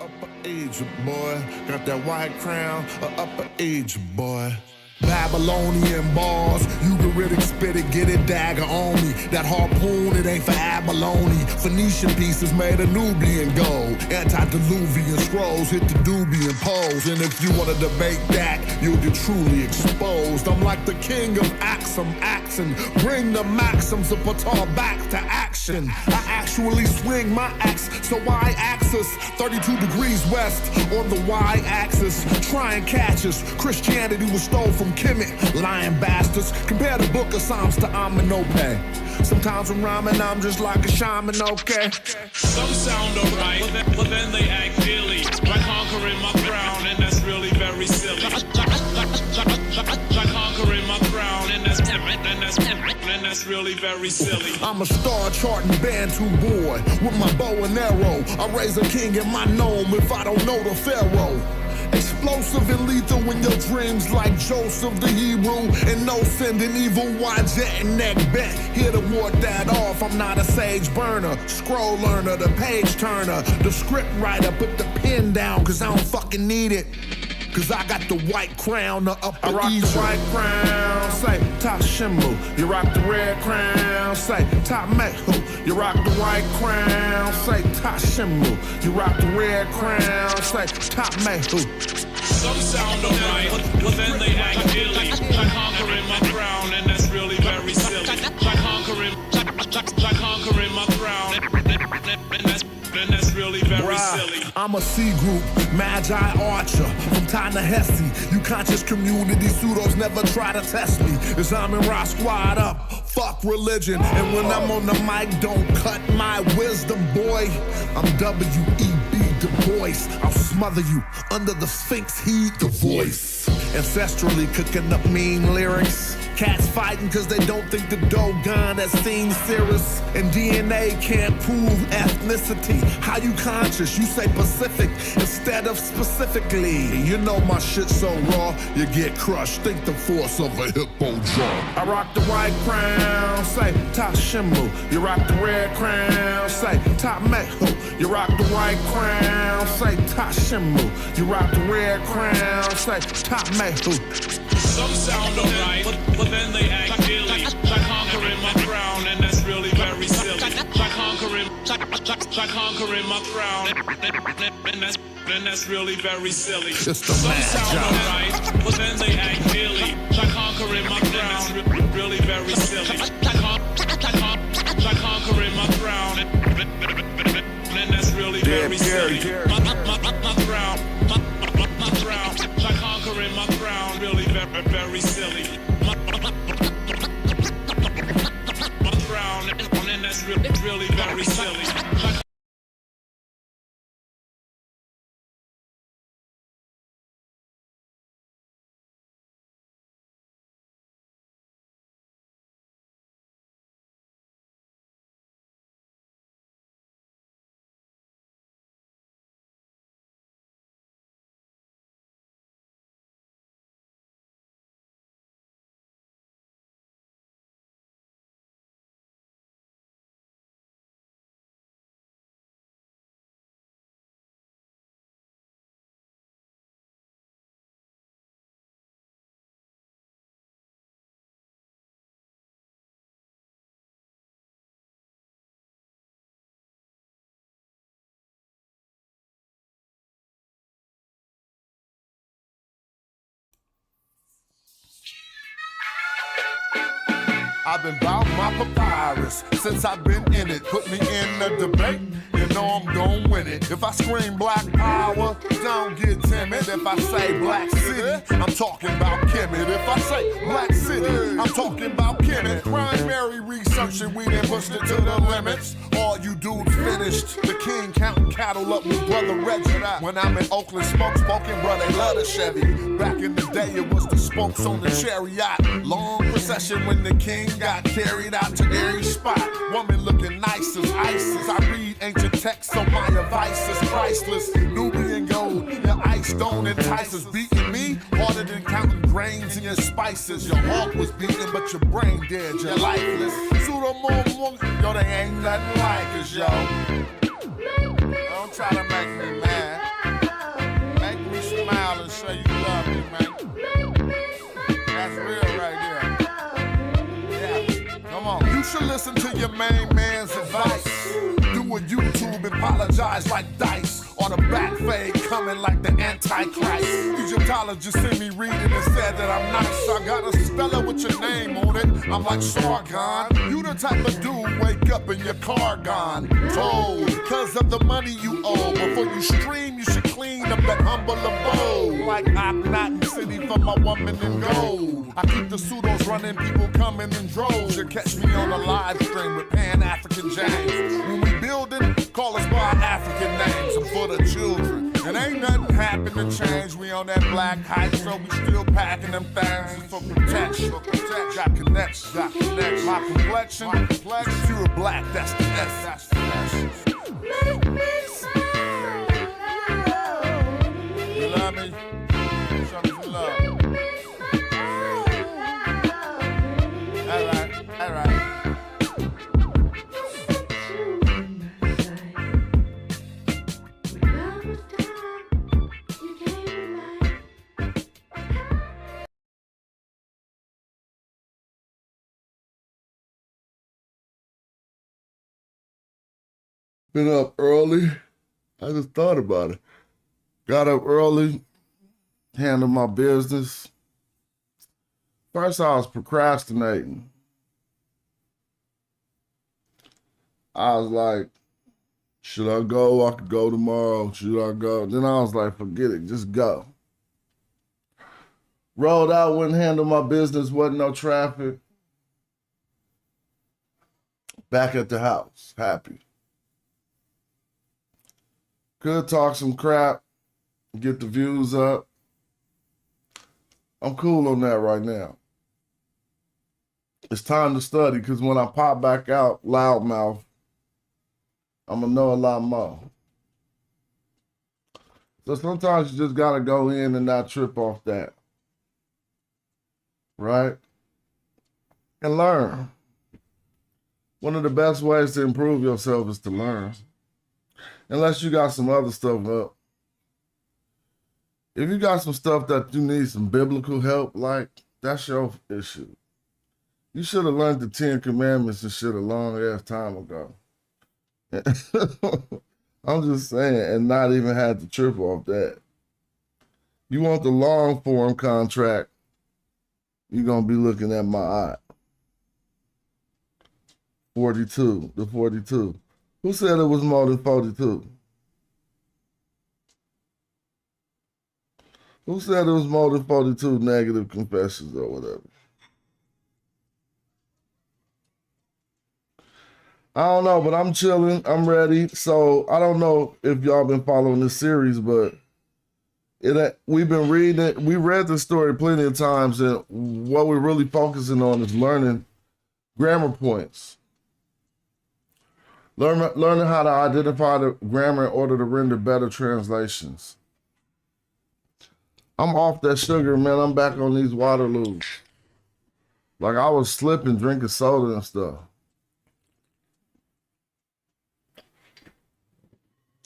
upper age, boy. Got that white crown, upper age, boy. Babylonian bars, Ugaritic spit it, get it, dagger on me. That harpoon, it ain't for abalone. Phoenician pieces made of Nubian gold. Antediluvian scrolls hit the Dubian poles. And if you wanna debate that, you'll get truly exposed. I'm like the king of Axum, Axon. Bring the maxims of Patar back to action. I actually swing my axe, so y-axis 32 degrees west on the y-axis. Try and catch us. Christianity was stole from Kemet, lying bastards. Compare the book of Psalms to Amenope. Sometimes when rhyming, I'm just like a shaman, okay? Some sound alright, but then they act silly. By conquering my crown, and that's really very silly. By conquering my crown, and that's really very silly. I'm a star charting Bantu boy with my bow and arrow. I raise a king in my gnome if I don't know the pharaoh. Explosive and lethal in your dreams like Joseph the Hebrew. And no sending evil wide jet and neck bent. Here to ward that off, I'm not a sage burner. Scroll learner, the page turner. The script writer, put the pen down cause I don't fucking need it. Cause I got the white crown, the upper I rock the white crown, say top shimbo. You rock the red crown, say top mehu. You rock the white crown, say top shimbo. You rock the red crown, say top mehu. Some sound alright, but then they act silly. By conquering my crown, and that's really very silly. By conquering my crown, and that's really very silly. I'm a C group, Magi Archer, from Ta-Nehisi. You conscious community pseudos never try to test me. As I'm in Rock Squad up, fuck religion. And when I'm on the mic, don't cut my wisdom, boy. I'm W.E.B. Du Bois. I'll smother you under the Sphinx, heed the voice. Ancestrally cooking up mean lyrics. Cats fighting cause they don't think the Dogon has seen Cirrus. And DNA can't prove ethnicity. How you conscious? You say Pacific instead of specifically. You know my shit so raw, you get crushed. Think the force of a hippo jaw. I rock the white crown, say top shimbo. You rock the red crown, say top mehu. You rock the white crown, say top shimbo. You rock the red crown, say top mehu. Some sound alright, but then they act silly. By conquering my crown, and that's really very silly. By conquering my crown, and that's really very silly. Some sound alright, but then they act silly. By conquering my crown, really very silly. By conquering my crown, and that's really very silly. My crown. By conquering my crown, really very silly. My crown, and that's really very silly. I've been bout my papyrus since I've been in it. Put me in a debate, you know I'm gon' win it. If I scream black power, don't get timid. If I say black city, I'm talking about Kemet. If I say black city, I'm talking about Kemet. Primary research and we done pushed it to the limits. All you dudes finished. The king counting cattle up with brother Reggie. When I'm in Oakland, smoke spoken, brother, they love the Chevy. Back in the day, it was the spokes on the chariot. Long procession when the king got carried out to every spot. Woman looking nice as ISIS. I read ancient texts, so my advice is priceless. Nubian gold, your ice don't entice us. Beating me harder than counting grains in your spices. Your heart was beating, but your brain dead, you're lifeless. Yo, they ain't nothing like us, yo. Don't try to make me mad. should listen to your main man's advice. Do a YouTube, apologize like Dice. On a back fade, coming like the Antichrist. Egyptologist sent me reading and said that I'm nice. I got a speller with your name on it. I'm like Sargon. You the type of dude wake up in your car gone. Told, cause of the money you owe. Before you stream, you should clean up that humble abode. Like I'm not in city for my woman in gold. I keep the pseudos running, people coming in droves. You catch me on a live stream with Pan-African James. When we building, call us by our African names. I'm for the children. And ain't nothing happened to change. We on that black hype, so we still packing them things. It's for protection. Got connections. My complexion, pure black, that's the S. Make me smile. You love me? Show me some love. All right. Been up early. I just thought about it. Got up early, handled my business. First, I was procrastinating. I was like, should I go? I could go tomorrow. Should I go? Then I was like, forget it, just go. Rolled out, went and handled my business, wasn't no traffic. Back at the house, happy. Could talk some crap, get the views up. I'm cool on that right now. It's time to study, because when I pop back out loudmouth, I'm going to know a lot more. So sometimes you just got to go in and not trip off that. Right? And learn. One of the best ways to improve yourself is to learn. Unless you got some other stuff up. If you got some stuff that you need some biblical help, like, that's your issue. You should have learned the 10 Commandments and shit a long ass time ago. I'm just saying, and not even had to trip off that. You want the long form contract, you're going to be looking at my eye. 42, the 42. Who said it was more than 42? Who said it was more than 42 negative confessions or whatever? I don't know, but I'm chilling. I'm ready. So I don't know if y'all been following this series, but we've been reading it. We read the story plenty of times, and what we're really focusing on is learning grammar points. Learning how to identify the grammar in order to render better translations. I'm off that sugar, man. I'm back on these Waterloos. Like, I was slipping, drinking soda and stuff.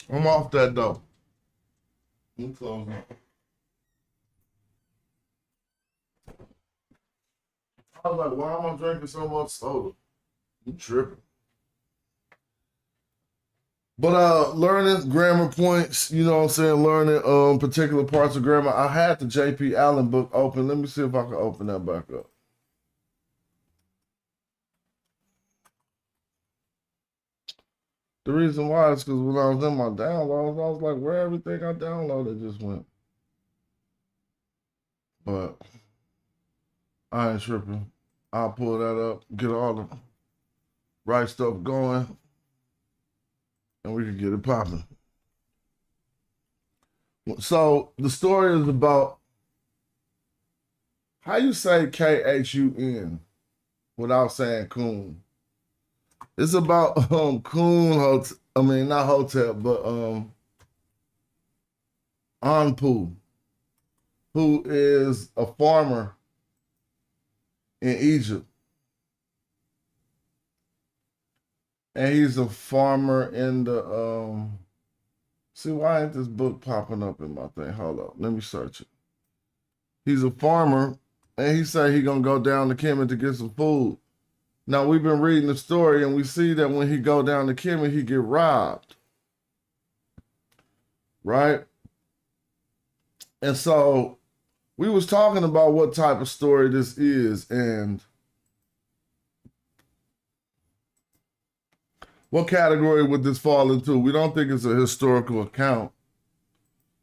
I'm off that though. I'm closing. I was like, why am I drinking so much soda? You tripping. But learning grammar points, you know what I'm saying, learning particular parts of grammar. I had the J.P. Allen book open. Let me see if I can open that back up. The reason why is because when I was in my downloads, I was like, where everything I downloaded just went. But I ain't tripping. I'll pull that up, get all the right stuff going, and we can get it popping. So the story is about how you say Khun without saying coon. It's about Coon Hotel. I mean, not hotel, but Anpu, who is a farmer in Egypt. And he's a farmer in the see, why ain't this book popping up in my thing? Hold up, let me search it. He's a farmer, and he said he gonna go down to Kemet to get some food. Now, we've been reading the story, and we see that when he go down to Kemet, he get robbed, right? And so we was talking about what type of story this is and what category would this fall into. We don't think it's a historical account.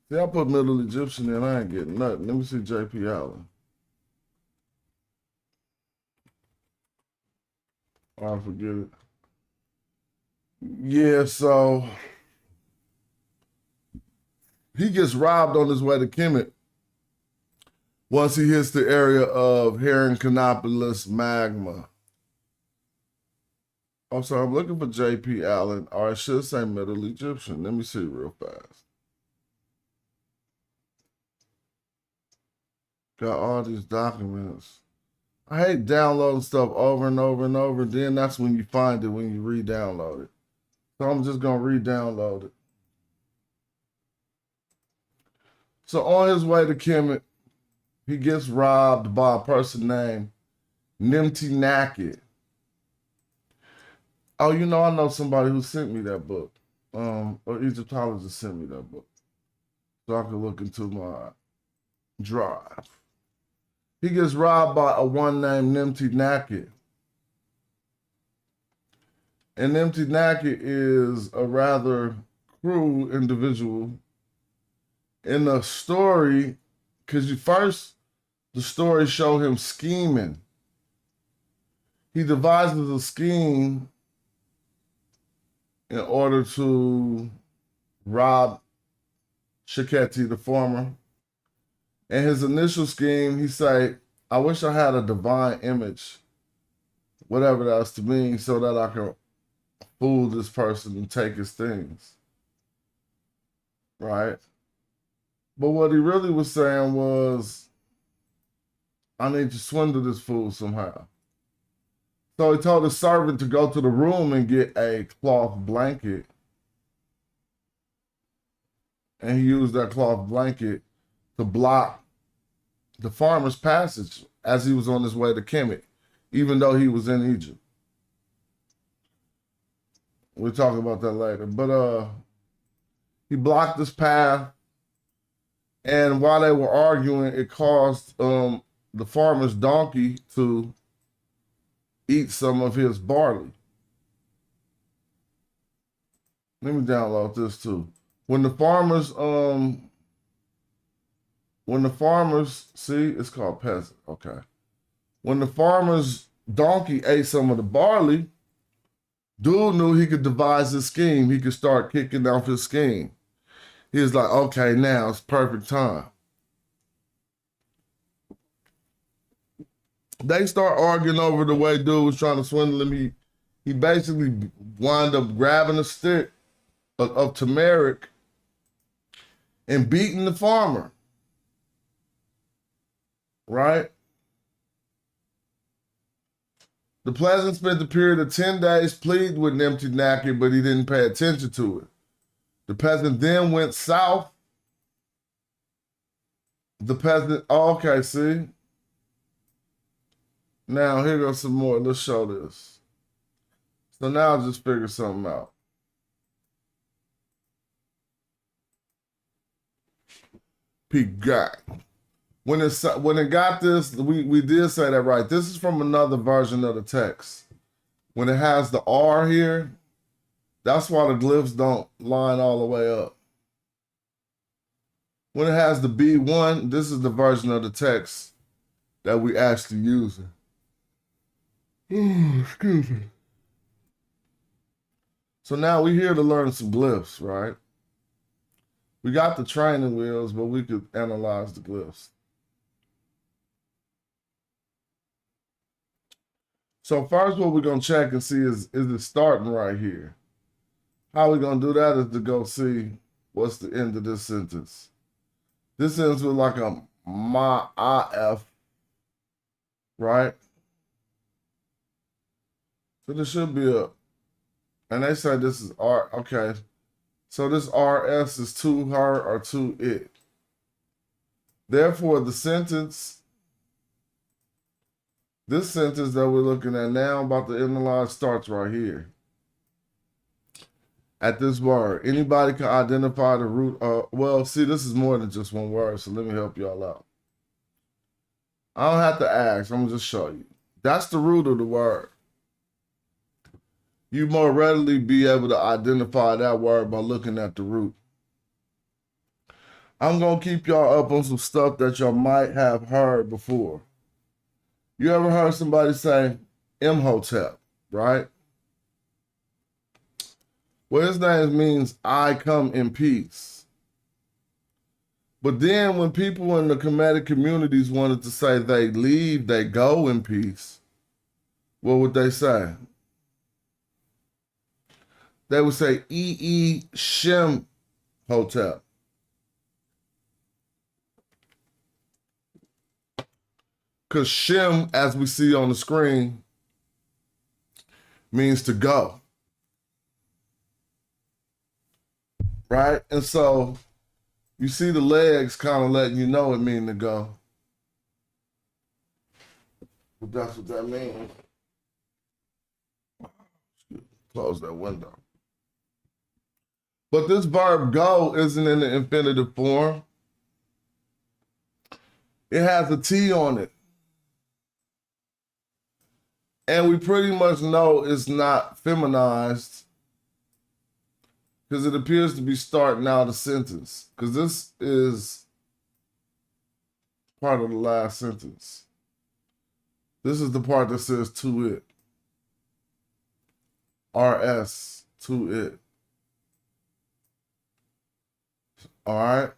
See, I put Middle Egyptian in, I ain't getting nothing. Let me see J.P. Allen. Oh, I forget it. Yeah, so he gets robbed on his way to Kemet once he hits the area of Heracleopolis magma. Oh, so I'm looking for J.P. Allen, or I should say Middle Egyptian. Let me see real fast. Got all these documents. I hate downloading stuff over and over and over. Then that's when you find it when you re-download it. So I'm just gonna re-download it. So on his way to Kemet, he gets robbed by a person named Nimti Naked. Oh, you know, I know somebody who sent me that book. Or Egyptologist sent me that book. So I could look into my drive. He gets robbed by a one named Nimti Naked. And Nimti Naked is a rather cruel individual in the story, because the story show him scheming. He devises a scheme in order to rob Shaketi, the farmer. And his initial scheme, he say, I wish I had a divine image, whatever that's to mean, so that I can fool this person and take his things. Right? But what he really was saying was, I need to swindle this fool somehow. So he told his servant to go to the room and get a cloth blanket. And he used that cloth blanket to block the farmer's passage as he was on his way to Kemet, even though he was in Egypt. We'll talk about that later. But he blocked his path, and while they were arguing, it caused the farmer's donkey to eat some of his barley. Let me download this too. When the farmers, see, it's called peasant, okay. When the farmer's donkey ate some of the barley, dude knew he could devise his scheme. He could start kicking off his scheme. He was like, okay, now it's perfect time. They start arguing over the way dude was trying to swindle him. He basically wound up grabbing a stick of turmeric and beating the farmer. Right? The peasant spent a period of 10 days pleading with Nimti Naked, but he didn't pay attention to it. The peasant then went south. The peasant, oh, okay, see? Now, here goes some more. Let's show this. So now I'll just figure something out. Peak guy. When it got this, we did say that right. This is from another version of the text. When it has the R here, that's why the glyphs don't line all the way up. When it has the B1, this is the version of the text that we actually using. Oh, excuse me. So now we're here to learn some glyphs, right? We got the training wheels, but we could analyze the glyphs. So first what we're going to check and see is it starting right here? How we're going to do that is to go see what's the end of this sentence. This ends with like a ma'af, right? So this should be a, and they say this is R, okay. So this RS is to her or to it. Therefore, the sentence This sentence that we're looking at now about the analyze starts right here. At this word, anybody can identify the root of, well, see, this is more than just one word, so let me help y'all out. I don't have to ask, I'm gonna just show you. That's the root of the word. You more readily be able to identify that word by looking at the root. I'm gonna keep y'all up on some stuff that y'all might have heard before. You ever heard somebody say Imhotep, right? Well, his name means I come in peace. But then when people in the Kemetic communities wanted to say they leave, they go in peace, what would they say? They would say Shem Hotep. Because Shem, as we see on the screen, means to go. Right? And so you see the legs kind of letting you know it means to go. But that's what that means. Close that window. But this verb go isn't in the infinitive form. It has a T on it. And we pretty much know it's not feminized because it appears to be starting out a sentence. Because this is part of the last sentence. This is the part that says to it. RS, to it. All right?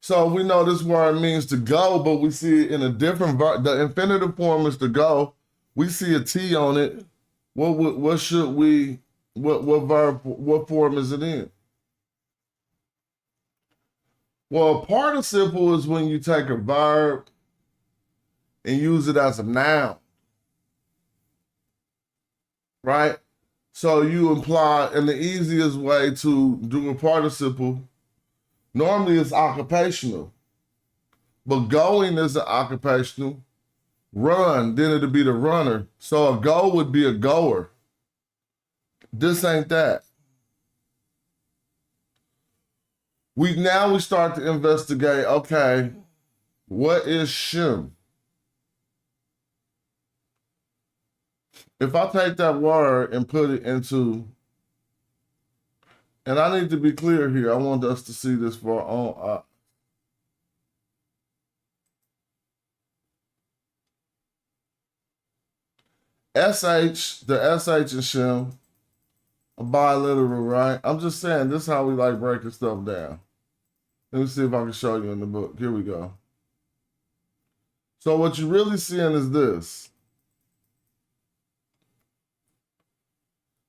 So we know this word means to go, but we see it in a different verb. The infinitive form is to go. We see a T on it. What should we, what verb, what form is it in? Well, a participle is when you take a verb and use it as a noun, right? So you imply, and the easiest way to do a participle, normally it's occupational, but going is an occupational. Run, then it'll be the runner. So a go would be a goer. This ain't that. We start to investigate, okay, what is Shem? If I take that word and put it into, and I need to be clear here, I want us to see this for our own. SH, the SH and Shem, are biliteral, right? I'm just saying, this is how we like breaking stuff down. Let me see if I can show you in the book. Here we go. So what you're really seeing is this.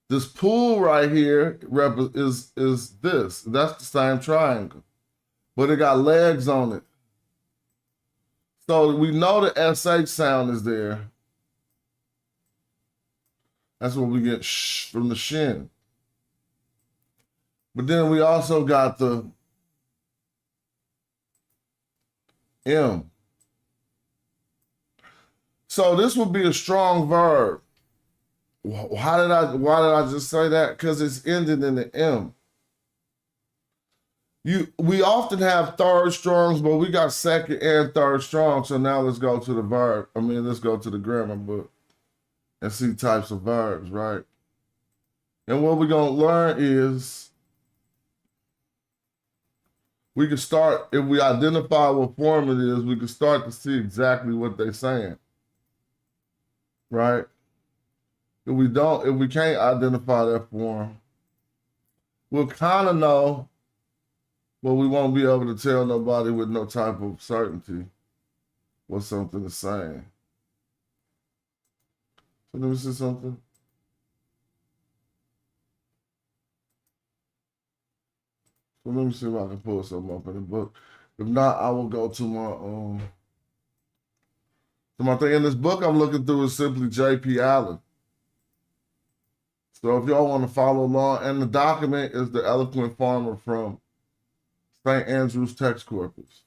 This pool right here is this. That's the same triangle. But it got legs on it. So we know the SH sound is there. That's what we get sh from the shin. But then we also got the M. So this would be a strong verb. Why did I just say that? Because it's ended in the M. We often have third strongs, but we got second and third strong. So now let's go to the verb. Let's go to the grammar book and see types of verbs, right? And what we're gonna learn is we can start, if we identify what form it is, we can start to see exactly what they're saying, right? If we can't identify that form, we'll kind of know, but we won't be able to tell nobody with no type of certainty what something is saying. So let me see something. So let me see if I can pull something up in the book. If not, I will go to my thing. In this book I'm looking through is simply J.P. Allen. So if y'all want to follow along, and the document is the Eloquent Farmer from St. Andrew's text corpus.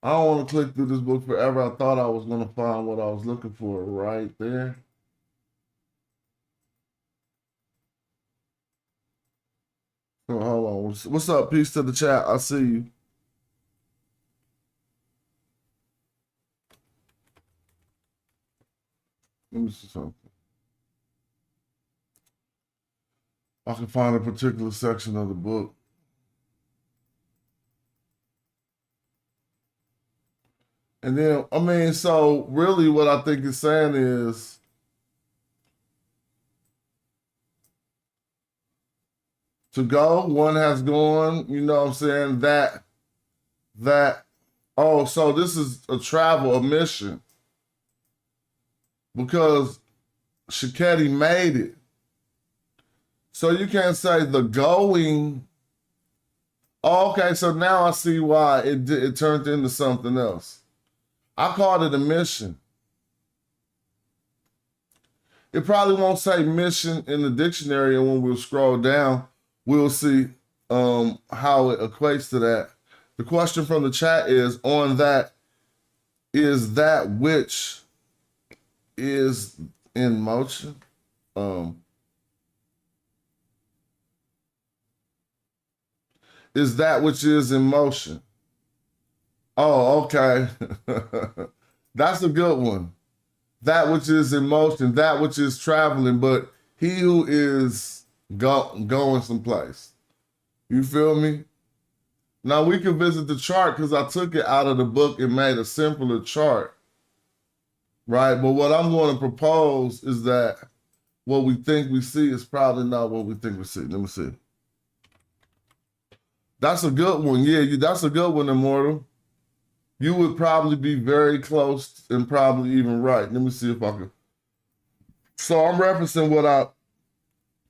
I don't want to click through this book forever. I thought I was going to find what I was looking for right there. Oh, hold on. What's up? Peace to the chat. I see you. Let me see something. I can find a particular section of the book. And then, I mean, so really what I think it's saying is to go, one has gone, you know what I'm saying, oh, so this is a travel, a mission. Because Shiketi made it. So you can't say the going. Oh, okay, so now I see why it turned into something else. I called it a mission. It probably won't say mission in the dictionary, and when we'll scroll down, we'll see how it equates to that. The question from the chat is, on that, is that which is in motion? Is that which is in motion? Oh, okay. That's a good one. That which is in motion, that which is traveling, but he who is going someplace. You feel me? Now we can visit the chart because I took it out of the book and made a simpler chart. Right? But what I'm going to propose is that what we think we see is probably not what we think we see. Let me see. That's a good one. Yeah, that's a good one, Immortal. You would probably be very close and probably even right. Let me see if I can. So I'm referencing what I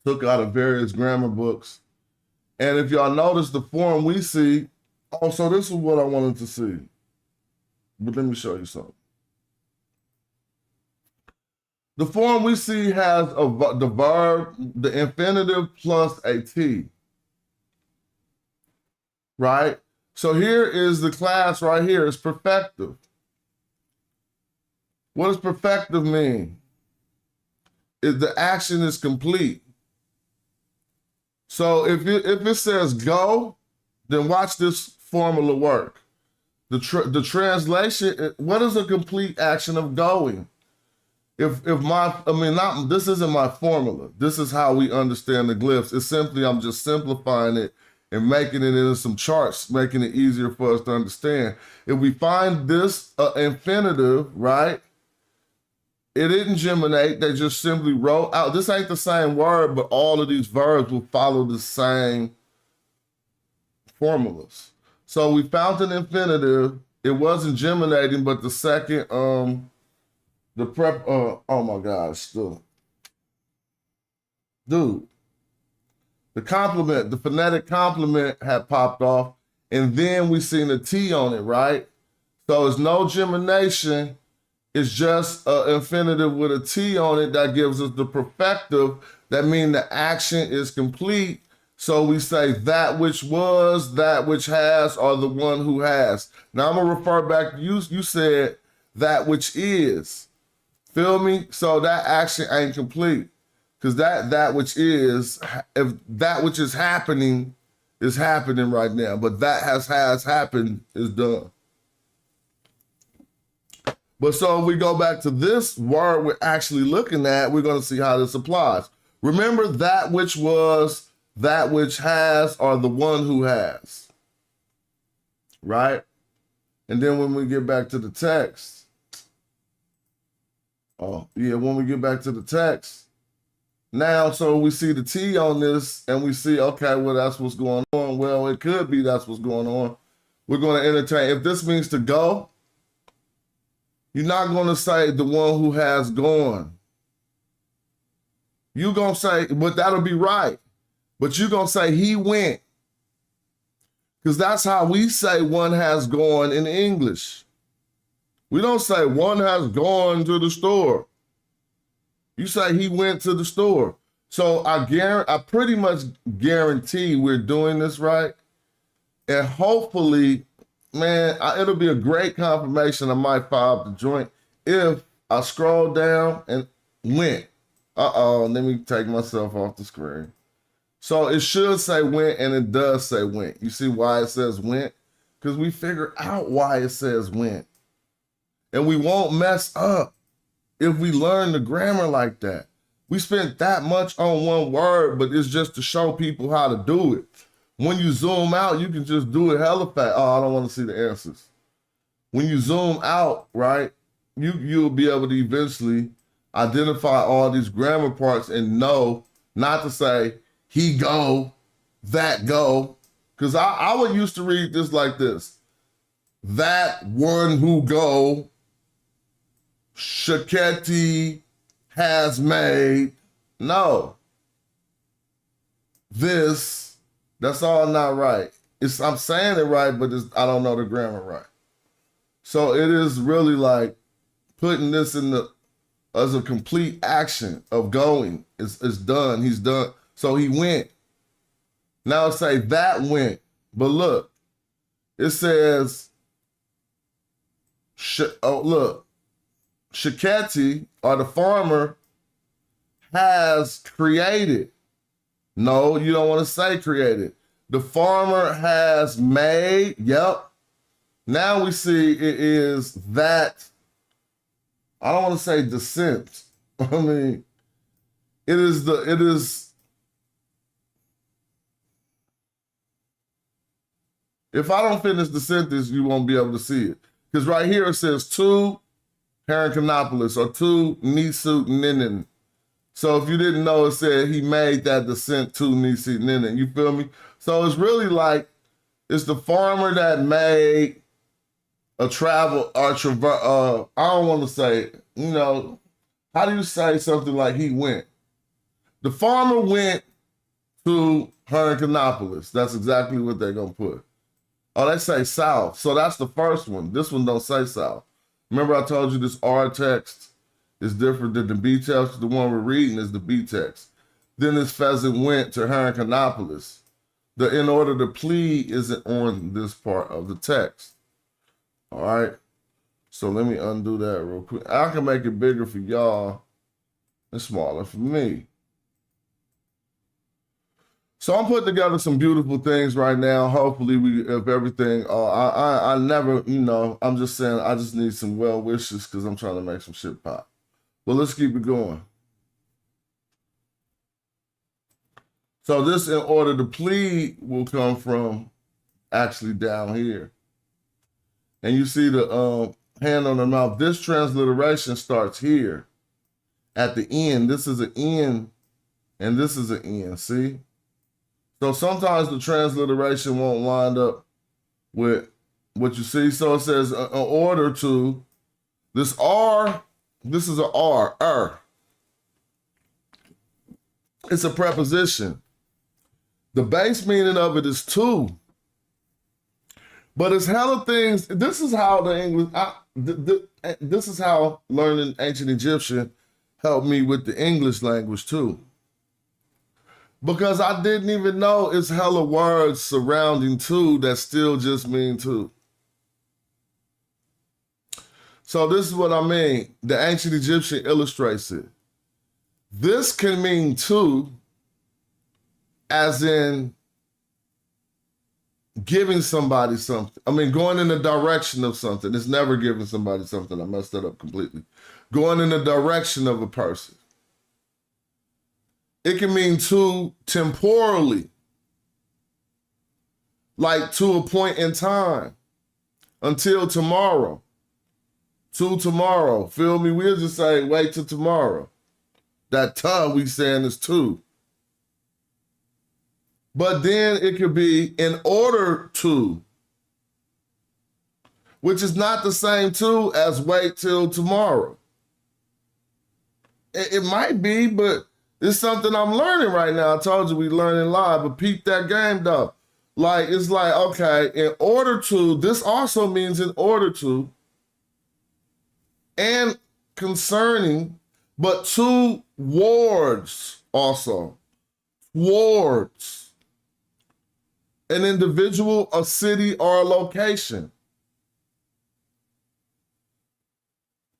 took out of various grammar books. And if y'all notice the form we see, oh, so this is what I wanted to see. But let me show you something. The form we see has the verb, the infinitive plus a T. Right? So here is the class right here. It's perfective. What does perfective mean? If the action is complete. So if it says go, then watch this formula work. The translation, what is a complete action of going? This isn't my formula. This is how we understand the glyphs. It's simply, I'm just simplifying it and making it into some charts, making it easier for us to understand. If we find this infinitive, right, it didn't geminate. They just simply wrote out. This ain't the same word, but all of these verbs will follow the same formulas. So we found an infinitive. It wasn't geminating, but the second, oh my gosh, dude. The complement, the phonetic complement had popped off, and then we seen a T on it, right? So it's no gemination. It's just an infinitive with a T on it that gives us the perfective. That means the action is complete. So we say that which was, that which has, or the one who has. Now I'm gonna refer back to you. You said that which is. Feel me? So that action ain't complete. Because that which is, if that which is happening right now, but that has happened is done. But so if we go back to this word we're actually looking at, we're going to see how this applies. Remember, that which was, that which has, or the one who has. Right? And then when we get back to the text, when we get back to the text, now, so we see the T on this and we see, okay, well, that's what's going on. Well, it could be that's what's going on. We're going to entertain. If this means to go, you're not going to say the one who has gone. You're going to say, but that'll be right. But you're going to say he went. Because that's how we say one has gone in English. We don't say one has gone to the store. You say he went to the store. So I pretty much guarantee we're doing this right. And hopefully, man, it'll be a great confirmation. I might fire up the joint if I scroll down and went. Let me take myself off the screen. So it should say went, and it does say went. You see why it says went? Because we figured out why it says went. And we won't mess up if we learn the grammar like that. We spent that much on one word, but it's just to show people how to do it. When you zoom out, you can just do it hella fast. Oh, I don't want to see the answers. When you zoom out, right, you'll be able to eventually identify all these grammar parts and know not to say he go, that go. Because I would used to read this like this. That one who go, Shaketi has made. No. This, that's all not right. I'm saying it right, but I don't know the grammar right. So it is really like putting this as a complete action of going. It's done. He's done. So he went. Now say that went. But look, it says, look, Shaketi, or the farmer, has created. No, you don't want to say created. The farmer has made. Yep. Now we see it is that. I don't want to say descent. I mean, it is. If I don't finish the sentence, you won't be able to see it. Because right here it says to Heracanopolis or to Nisu Ninin. So if you didn't know, it said he made that descent to Nisu Ninin. You feel me? So it's really like it's the farmer that made a travel or I don't want to say, how do you say something like he went? The farmer went to Heracanopolis. That's exactly what they're going to put. Oh, they say south. So that's the first one. This one don't say south. Remember I told you this R text is different than the B text. The one we're reading is the B text. Then this pheasant went to Heracanopolis. The in order to plead isn't on this part of the text. All right. So let me undo that real quick. I can make it bigger for y'all and smaller for me. So I'm putting together some beautiful things right now. Hopefully if everything, I never, I'm just saying I just need some well wishes because I'm trying to make some shit pop. But let's keep it going. So this in order to plead will come from actually down here. And you see the hand on the mouth. This transliteration starts here at the end. This is an N and this is an N, see? So sometimes the transliteration won't line up with what you see. So it says in order to, this R, this is an R. It's a preposition. The base meaning of it is to. But it's hella things. This is how the English, this is how learning ancient Egyptian helped me with the English language too. Because I didn't even know it's hella words surrounding to that still just mean to. So this is what I mean. The ancient Egyptian illustrates it. This can mean to, as in giving somebody something. I mean, going in the direction of something. It's never giving somebody something. I messed that up completely. Going in the direction of a person. It can mean to temporally, like to a point in time, until tomorrow, to tomorrow. Feel me? We'll just say, wait till tomorrow. That time we saying is to. But then it could be in order to, which is not the same to as wait till tomorrow. It might be, but it's something I'm learning right now. I told you we learning live, but peep that game though. Like, it's like, okay, in order to, this also means in order to, and concerning, but towards also. Towards an individual, a city, or a location.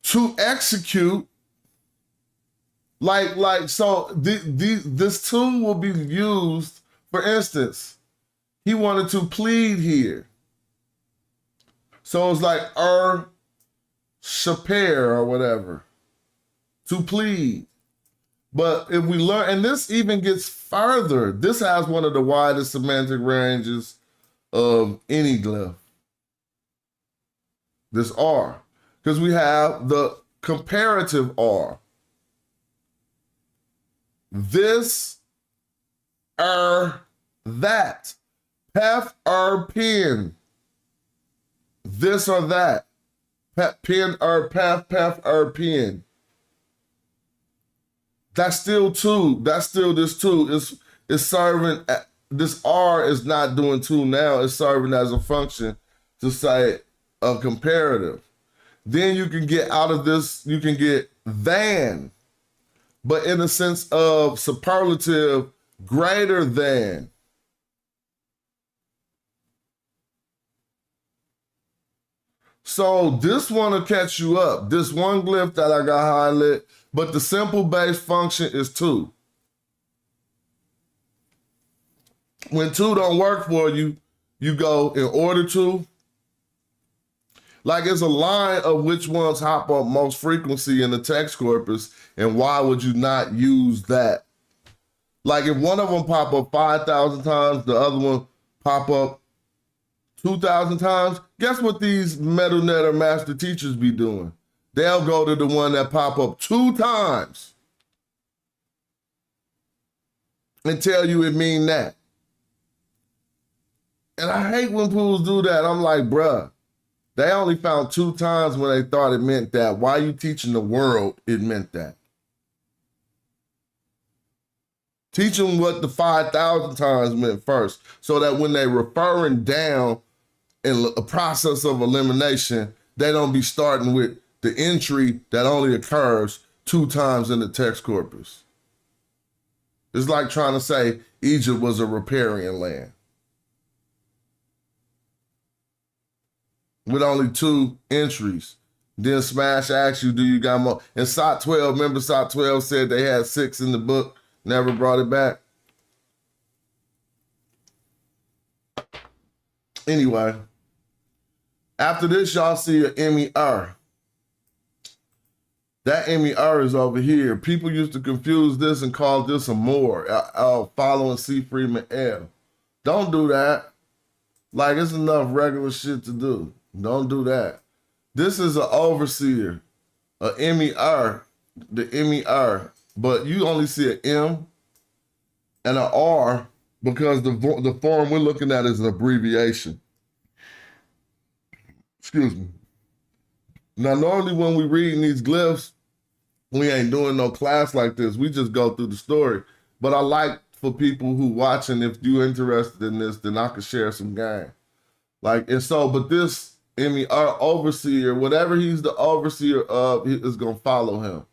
To execute, so this tool will be used, for instance, he wanted to plead here. So it's like shapir or whatever, to plead. But if we learn, and this even gets further, this has one of the widest semantic ranges of any glyph. This R. Because we have the comparative R. This, that. Pef, pen. This or that. Pen, pef, pen. That's still two. That's still this two. It's serving, this R is not doing two now. It's serving as a function to say a comparative. Then you can get out of this, you can get than, but in a sense of superlative, greater than. So this one will catch you up. This one glyph that I got highlighted, but the simple base function is two. When two don't work for you, you go in order to. Like it's a line of which ones hop up most frequency in the text corpus, and why would you not use that? Like if one of them pop up 5,000 times, the other one pop up 2,000 times, guess what these MetalNet or master teachers be doing? They'll go to the one that pop up 2 times and tell you it mean that. And I hate when fools do that. I'm like, bruh, they only found 2 times when they thought it meant that. Why are you teaching the world it meant that? Teach them what the 5,000 times meant first, so that when they're referring down in a process of elimination, they don't be starting with the entry that only occurs 2 times in the text corpus. It's like trying to say Egypt was a riparian land with only 2 entries. Then Smash asks you, do you got more? And SOT 12, remember SOT 12 said they had 6 in the book, never brought it back? Anyway, after this, y'all see an MER. That MER is over here. People used to confuse this and call this a more, following C. Freeman L. Don't do that. Like, it's enough regular shit to do. Don't do that. This is an overseer, a MER, the MER, but you only see an M and an R because the form we're looking at is an abbreviation. Excuse me. Now, normally when we reading these glyphs, we ain't doing no class like this. We just go through the story. But I like for people who watching, if you're interested in this, then I could share some game. Like, and so, but this MER overseer, whatever he's the overseer of, is going to follow him.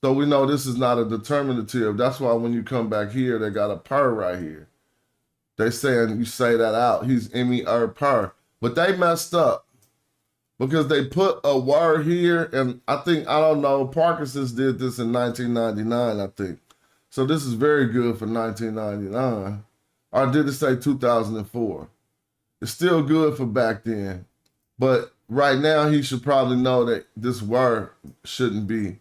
So we know this is not a determinative. That's why when you come back here, they got a per right here. They saying you say that out. He's MER per. But they messed up because they put a word here, and I don't know, Parkinson's did this in 1999, I think. So this is very good for 1999. Or did it say 2004? It's still good for back then. But right now, he should probably know that this word shouldn't be.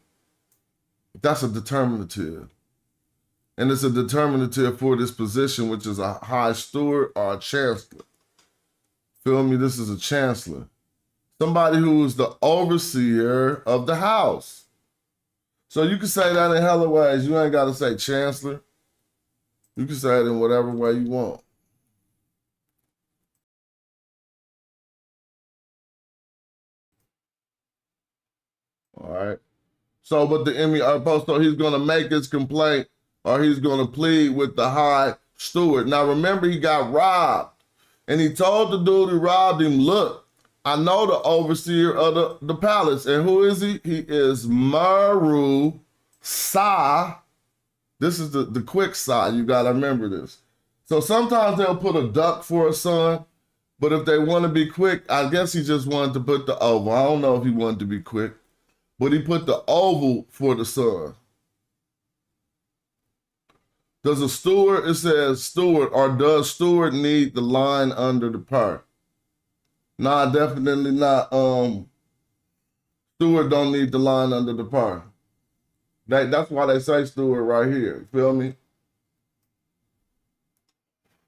That's a determinative. And it's a determinative for this position, which is a high steward or a chancellor. Feel me? This is a chancellor. Somebody who is the overseer of the house. So you can say that in hella ways. You ain't got to say chancellor. You can say it in whatever way you want. All right. So, but the MER post, so he's going to make his complaint or he's going to plead with the high steward. Now, remember, he got robbed. And he told the dude who robbed him, look, I know the overseer of the palace. And who is he? He is Maru Sa, this is the quick sa, you gotta remember this. So sometimes they'll put a duck for a son, but if they want to be quick, I guess he just wanted to put the oval. I don't know if he wanted to be quick, but he put the oval for the son. Does a steward, it says steward, or does steward need the line under the part? Nah, definitely not. Steward don't need the line under the part. That's why they say steward right here. Feel me?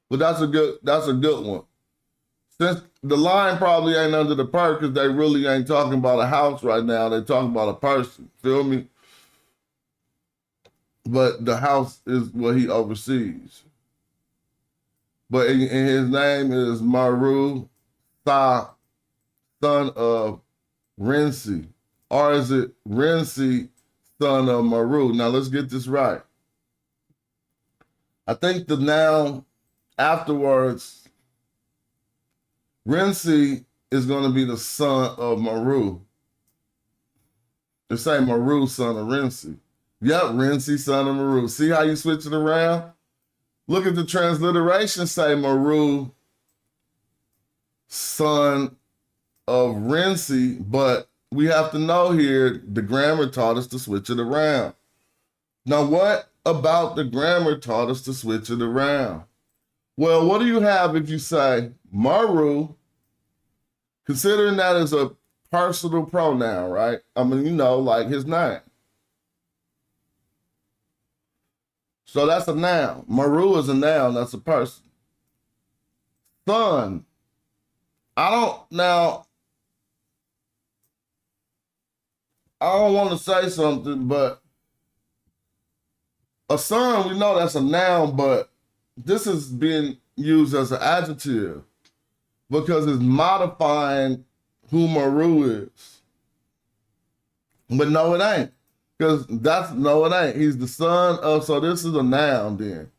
But that's a good one. Since the line probably ain't under the part because they really ain't talking about a house right now. They talking about a person. Feel me? But the house is what he oversees. But and his name is Maru Sa, son of Rensi. Or is it Rensi, son of Maru? Now let's get this right. I think the noun afterwards, Rensi is going to be the son of Maru. They say Maru, son of Rensi. Yep, Rensi, son of Maru. See how you switch it around? Look at the transliteration, say Maru, son of Rensi, but we have to know here, the grammar taught us to switch it around. Now, what about the grammar taught us to switch it around? Well, what do you have if you say Maru, considering that as a personal pronoun, right? I mean, you know, like his name. So that's a noun. Maru is a noun, that's a person. Son. I don't want to say something, but a son, we know that's a noun, but this is being used as an adjective because it's modifying who Maru is. But no, it ain't. Because no, it ain't. He's the son of, so this is a noun then.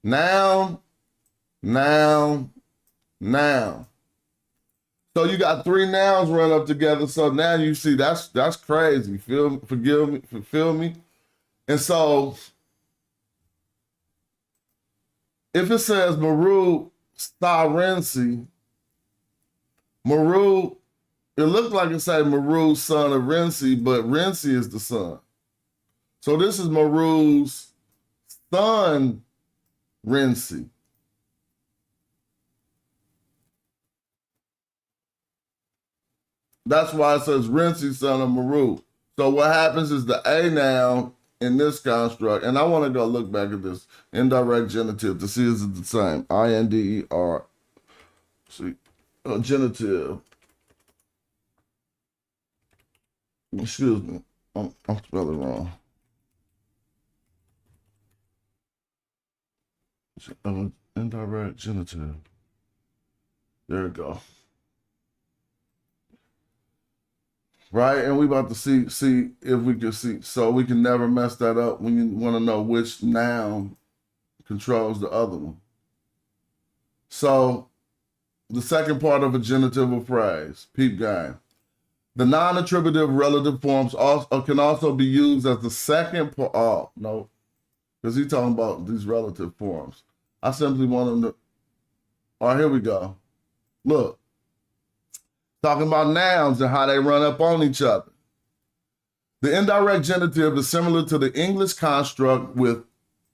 Noun, noun, noun. So you got three nouns run up together. So now you see that's crazy. Feel me? And so if it says Maru Sa Rensi, Maru, it looked like it said Maru, son of Rensi, but Rensi is the son. So this is Maru's son, Rensi. That's why it says Rensi, son of Maru. So what happens is the A noun in this construct, and I want to go look back at this indirect genitive to see is it the same. I-N-D-E-R. See, genitive. Excuse me, I'm spelling wrong. Indirect genitive. There we go. Right, and we about to see if we can see, so we can never mess that up when you want to know which noun controls the other one. So the second part of a genitive of phrase, peep game. The non-attributive relative forms can also be used as the second part. Oh, no, because he's talking about these relative forms. I simply want them to, all right, here we go. Look. Talking about nouns and how they run up on each other. The indirect genitive is similar to the English construct with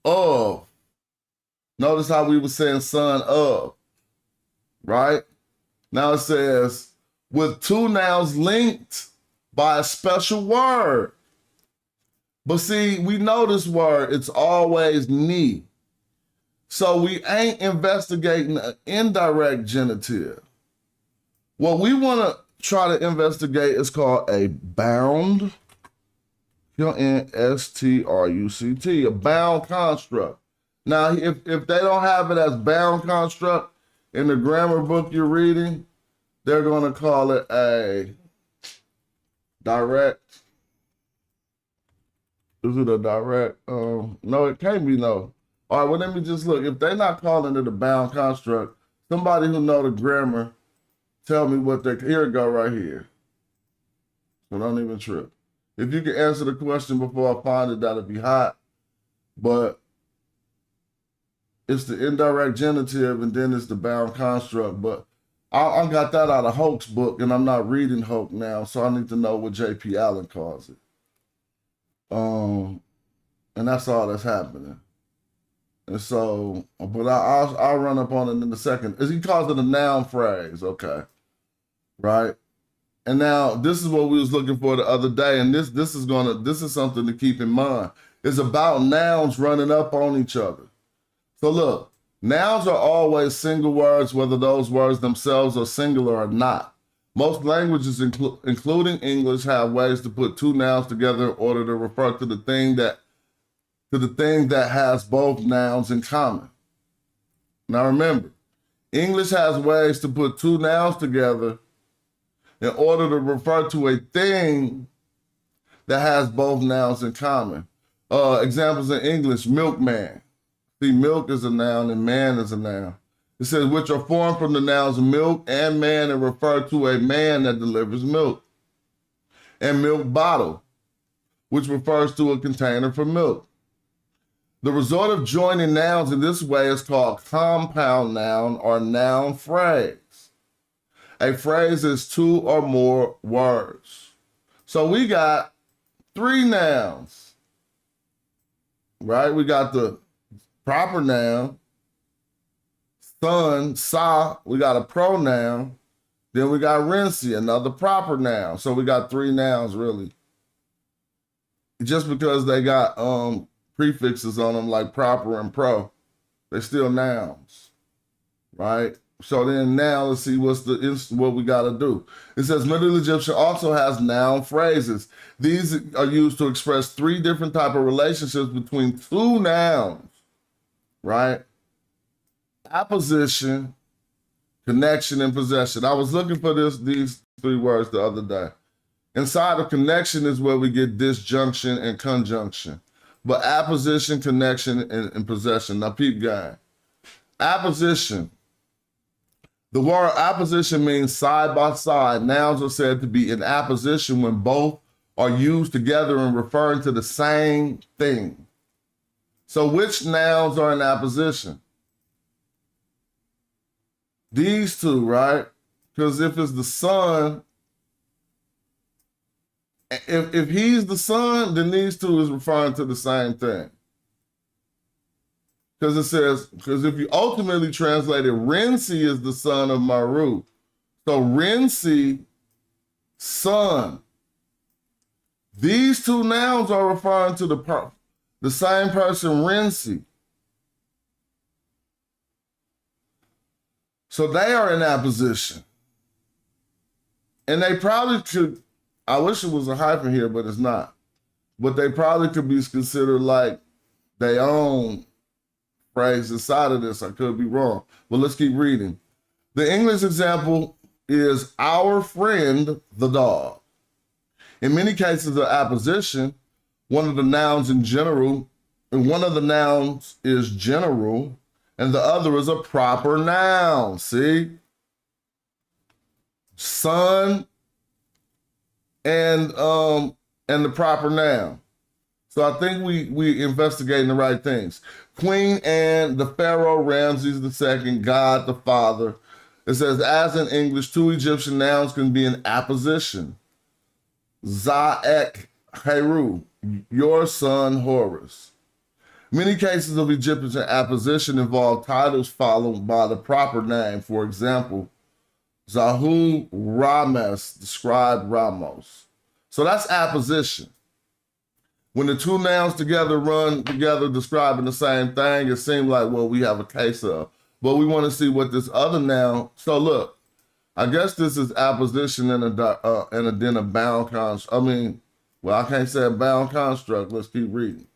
of. Notice how we were saying son of, right? Now it says with two nouns linked by a special word. But see, we know this word, it's always ni. So we ain't investigating an indirect genitive. What we want to try to investigate is called a bound, N-S-T-R-U-C-T, a bound construct. Now, if they don't have it as bound construct in the grammar book you're reading, they're going to call it a direct. Is it a direct? No, it can't be no. All right, well, let me just look. If they're not calling it a bound construct, somebody who know the grammar, tell me what here it go right here. So don't even trip. If you can answer the question before I find it, that'd be hot. But it's the indirect genitive and then it's the bound construct. But I got that out of Hoke's book, and I'm not reading Hoke now, so I need to know what J.P. Allen calls it. And that's all that's happening. And so, but I'll run up on it in a second. He calls it a noun phrase, okay, right? And now this is what we was looking for the other day, and this is something to keep in mind. It's about nouns running up on each other. So look, nouns are always single words, whether those words themselves are singular or not. Most languages, including English, have ways to put two nouns together in order to refer to the thing that has both nouns in common. Now remember, English has ways to put two nouns together in order to refer to a thing that has both nouns in common. Examples in English, milkman. See, milk is a noun and man is a noun. It says, which are formed from the nouns milk and man and refer to a man that delivers milk. And milk bottle, which refers to a container for milk. The result of joining nouns in this way is called compound noun or noun phrase. A phrase is two or more words. So we got three nouns, right? We got the proper noun, son, sa, we got a pronoun, then we got rinse, another proper noun. So we got three nouns really. Just because they got prefixes on them like proper and pro, they're still nouns, right? So then now let's see what we got to do. It says Middle Egyptian also has noun phrases. These are used to express three different type of relationships between two nouns, right? Apposition, connection, and possession. I was looking for these three words the other day. Inside of connection is where we get disjunction and conjunction. But apposition, connection, and possession. Now peep gang. Apposition. The word apposition means side by side. Nouns are said to be in apposition when both are used together and referring to the same thing. So which nouns are in apposition? These two, right? Because if it's the son, if he's the son, then these two is referring to the same thing. Because it says, because if you ultimately translate it, Rensi is the son of Maru. So Rensi, son. These two nouns are referring to the same person, Rensi. So they are in apposition. And they probably could, I wish it was a hyphen here, but it's not. But they probably could be considered like their own phrase inside of this. I could be wrong, but let's keep reading. The English example is our friend, the dog. In many cases of apposition, one of the nouns in general, and one of the nouns is general, and the other is a proper noun. See? Son and the proper noun. So I think we investigating the right things. Queen Anne, the Pharaoh Ramses II, God the Father. It says, as in English, two Egyptian nouns can be in apposition. Zaek Heru, your son Horus. Many cases of Egyptian apposition involve titles followed by the proper name. For example, Zahu Rames described Ramos. So that's apposition. When the two nouns together run together describing the same thing, it seems like what we have a case of. But we want to see what this other noun. So look, I guess this is apposition and then a bound construct. I mean, well, I can't say a bound construct. Let's keep reading.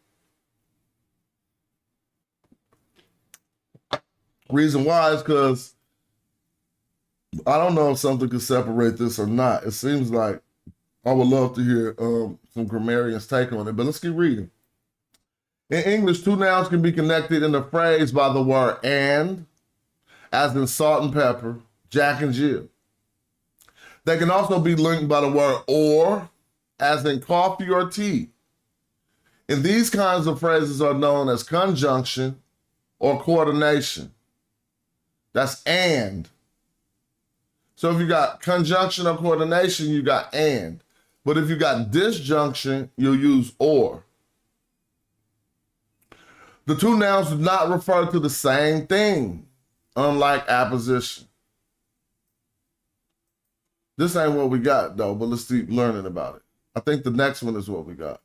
Reason why is because I don't know if something could separate this or not. It seems like I would love to hear some grammarians' take on it, but let's keep reading. In English, two nouns can be connected in a phrase by the word and, as in salt and pepper, Jack and Jill. They can also be linked by the word or, as in coffee or tea. And these kinds of phrases are known as conjunction or coordination. That's and. So if you got conjunction or coordination, you got and. But if you got disjunction, you'll use or. The two nouns do not refer to the same thing, unlike apposition. This ain't what we got though, but let's keep learning about it. I think the next one is what we got.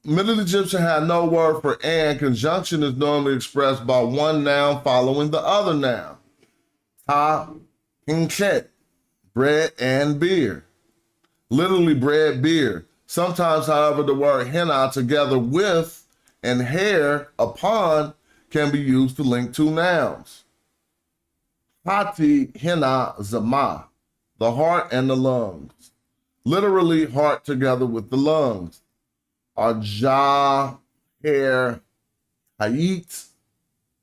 Middle Egyptian had no word for and. Conjunction is normally expressed by one noun following the other noun. Ta, hinchet, bread and beer. Literally bread, beer. Sometimes, however, the word henna together with and hair upon can be used to link two nouns. Hati henna zama, the heart and the lungs. Literally heart together with the lungs. Arja, hair, hayit,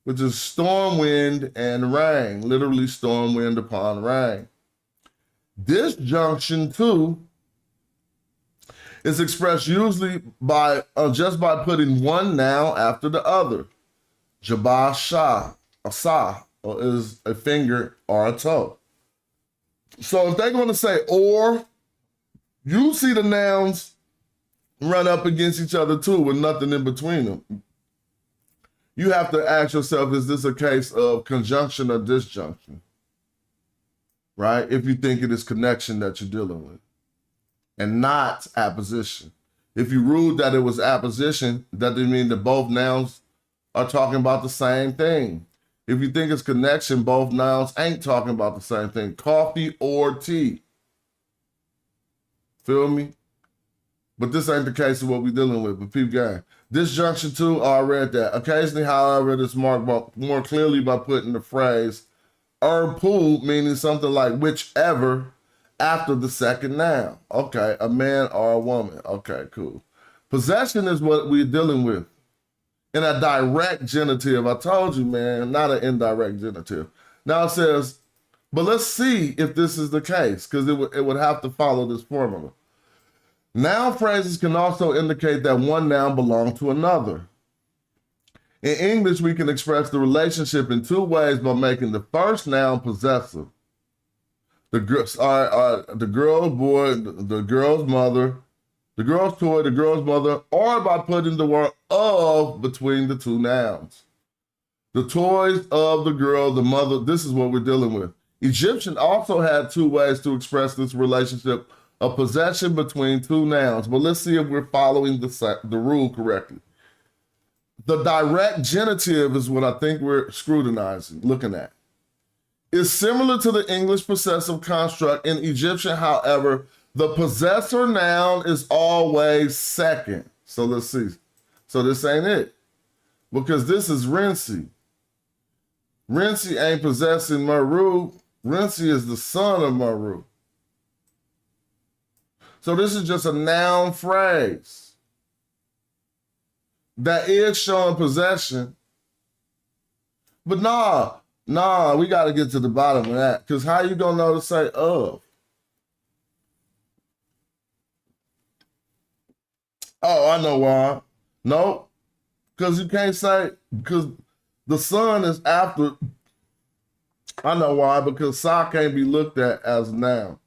which is storm wind and rain, literally storm wind upon rain. Disjunction too is expressed usually by just by putting one noun after the other. Jabah shah, a sa, or is a finger or a toe. So if they're going to say or, you see the nouns run up against each other too with nothing in between them. You have to ask yourself, is this a case of conjunction or disjunction? Right? If you think it is connection that you're dealing with and not apposition. If you ruled that it was apposition, that didn't mean that both nouns are talking about the same thing. If you think it's connection, both nouns ain't talking about the same thing. Coffee or tea. Feel me? But this ain't the case of what we're dealing with. But peep game. Disjunction too, I read that. Occasionally, however, it is marked more clearly by putting the phrase erpu, meaning something like whichever, after the second noun. Okay, a man or a woman. Okay, cool. Possession is what we're dealing with. In a direct genitive, I told you, man, not an indirect genitive. Now it says, but let's see if this is the case, because it would have to follow this formula. Noun phrases can also indicate that one noun belongs to another. In English, we can express the relationship in two ways by making the first noun possessive. The girl's boy, the girl's mother, the girl's toy, the girl's mother, or by putting the word of between the two nouns. The toys of the girl, the mother, this is what we're dealing with. Egyptian also had two ways to express this relationship of possession between two nouns, but let's see if we're following the rule correctly. The direct genitive is what I think we're scrutinizing, looking at. It's similar to the English possessive construct. In Egyptian, however, the possessor noun is always second. So let's see. So this ain't it, because this is Rensi. Rensi ain't possessing Meru. Rensi is the son of Meru. So this is just a noun phrase that is showing possession. But nah, we got to get to the bottom of that, because how you gonna know to say of? Oh, I know why. No, because you can't say, because the son is after. I know why, because sa can't be looked at as a noun.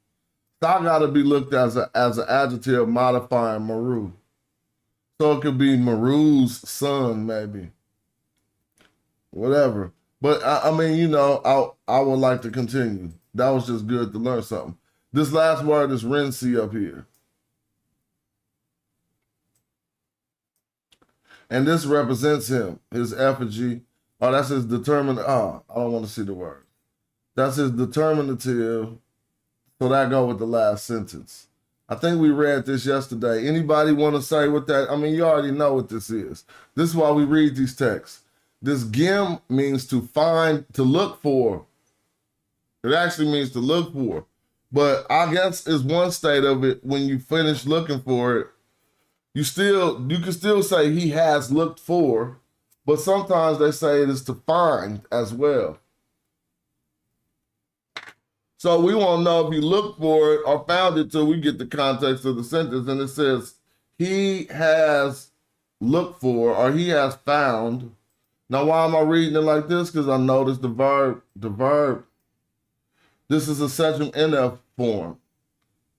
Sa got to be looked at as an adjective modifying Meru. So it could be Meru's son, maybe. Whatever. But I mean, you know, I would like to continue. That was just good to learn something. This last word is Rensi up here. And this represents him, his effigy. Oh, that's his determinative. Oh, I don't want to see the word. That's his determinative. So that go with the last sentence. I think we read this yesterday. Anybody want to say what that? I mean, you already know what this is. This is why we read these texts. This gem means to find, to look for. It actually means to look for. But I guess is one state of it, when you finish looking for it, you can still say he has looked for, but sometimes they say it is to find as well. So we won't know if he looked for it or found it till we get the context of the sentence. And it says, he has looked for or he has found. Now, why am I reading it like this? Because I noticed the verb, this is a subject NF form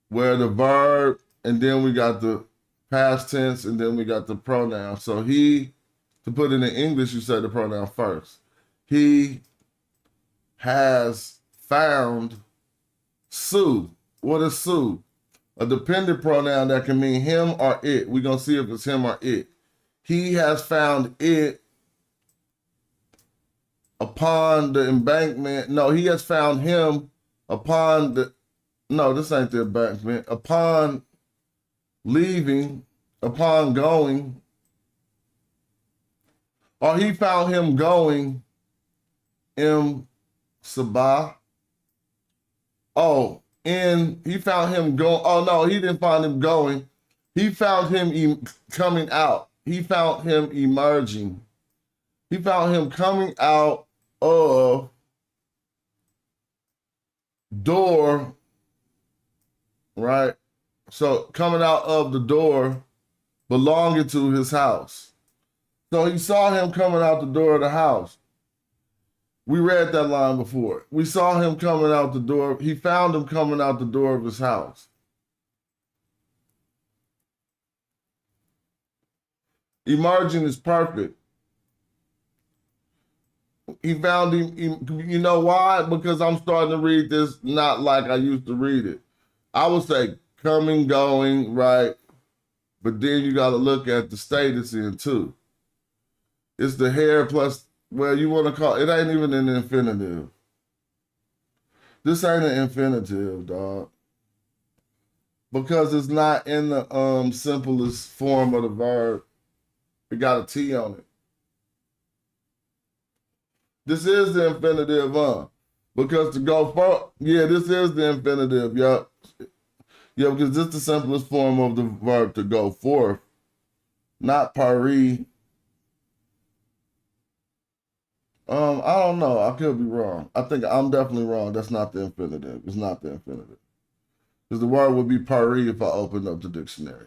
where the verb, and then we got the past tense, and then we got the pronoun. So he, to put it in English, you say the pronoun first. He has found Sue. What is Sue? A dependent pronoun that can mean him or it. We're going to see if it's him or it. He has found it upon the embankment. No, he has found him upon the, no, this ain't the embankment. Upon leaving, upon going, or he found him going in Sabah. Oh, he found him going. Oh, no, he didn't find him going. He found him coming out. He found him emerging. He found him coming out of door, right? So coming out of the door belonging to his house. So he saw him coming out the door of the house. We read that line before. We saw him coming out the door. He found him coming out the door of his house. Emerging is perfect. He found him, you know why? Because I'm starting to read this not like I used to read it. I would say coming, going, right? But then you got to look at the state it's in too. It's the hair plus, well, you want to call it, ain't even an infinitive. This ain't an infinitive, dog. Because it's not in the simplest form of the verb. It got a T on it. This is the infinitive, because to go for, yeah, this is the infinitive, yup. Yeah, because this is the simplest form of the verb to go forth, not pari. I don't know. I could be wrong. I think I'm definitely wrong. That's not the infinitive. It's not the infinitive. Because the word would be pari if I opened up the dictionary.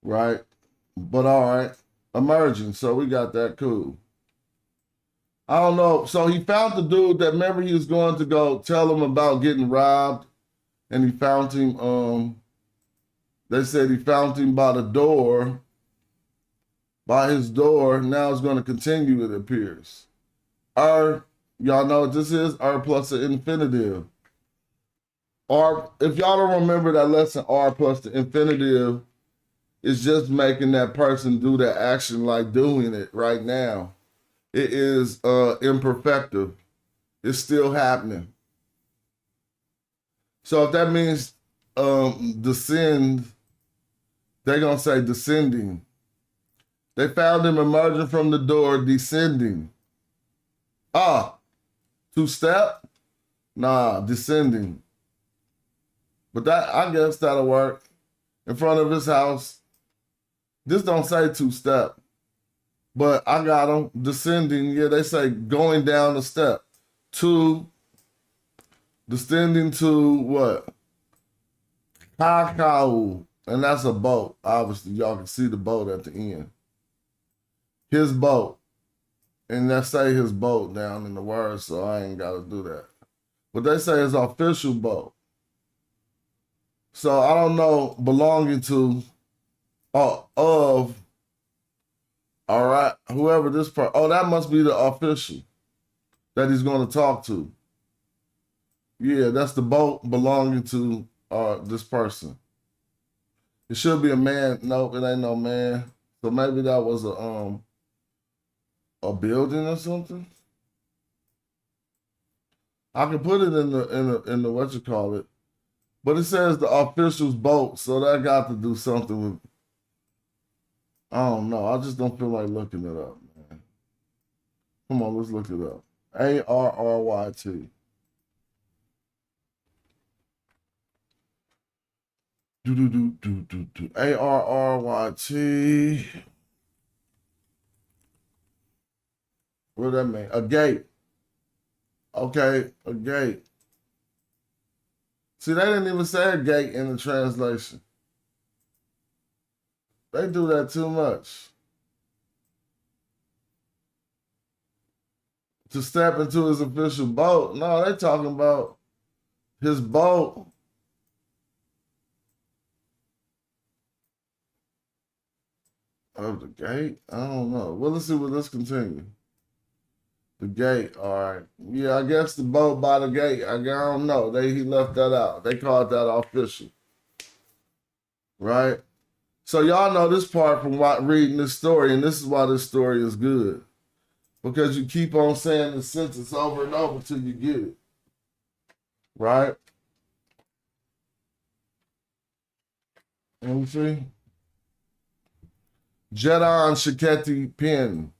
Right? But all right. Emerging. So we got that. Cool. I don't know. So he found the dude that, remember, he was going to go tell him about getting robbed. And he found him, they said he found him by the door. By his door. Now it's going to continue, it appears. Y'all know what this is? Plus the infinitive. If y'all don't remember that lesson, plus the infinitive is just making that person do that action like doing it right now. It is imperfective. It's still happening. So if that means descend, they're going to say descending. They found him emerging from the door, descending. Two-step? Nah, descending. But that, I guess that'll work. In front of his house. This don't say two-step. But I got him descending. Yeah, they say going down the step. Descending to what? Kakao. And that's a boat. Obviously, y'all can see the boat at the end. His boat. And they say his boat down in the words, so I ain't got to do that. But they say it's official boat. So I don't know, belonging to, of, all right, whoever this part. Oh, that must be the official that he's going to talk to. Yeah, that's the boat belonging to this person. It should be a man. Nope, it ain't no man. So maybe that was a building or something. I can put it in the what you call it, but it says the official's boat, so that got to do something with. I don't know. I just don't feel like looking it up, man. Come on, let's look it up. ARRYT. ARRYT. What does that mean? A gate. Okay, a gate. See, they didn't even say a gate in the translation. They do that too much. To step into his official boat. No, they talking about his boat. Of the gate? I don't know. Well, let's see. Let's continue. The gate, all right. Yeah, I guess the boat by the gate. I don't know. He left that out. They called that official. Right? So y'all know this part from reading this story, and this is why this story is good. Because you keep on saying the sentence over and over until you get it. Right? Let me see. Jedon Shiketi Pen.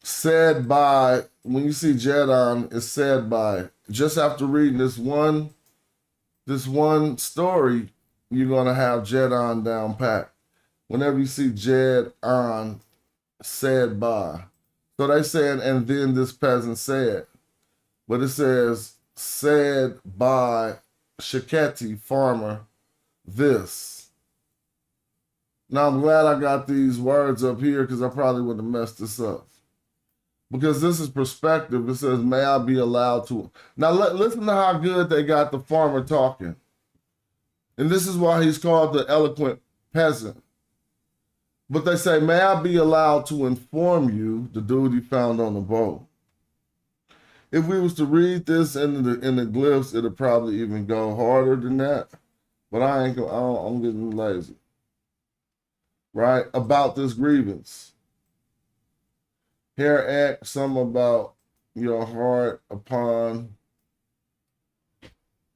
Said by, when you see Jedon, it's said by. Just after reading this one story, you're gonna have Jedon down pat. Whenever you see Jedon, said by. So they saying, and then this peasant said. But it says, said by Shiketi, farmer, this. Now I'm glad I got these words up here because I probably would have messed this up. Because this is perspective. It says, may I be allowed to. Now listen to how good they got the farmer talking. And this is why he's called the eloquent peasant. But they say, may I be allowed to inform you the dude he found on the boat. If we was to read this in the glyphs, it'll probably even go harder than that. But I'm getting lazy. Right? About this grievance. Here act some about your heart upon.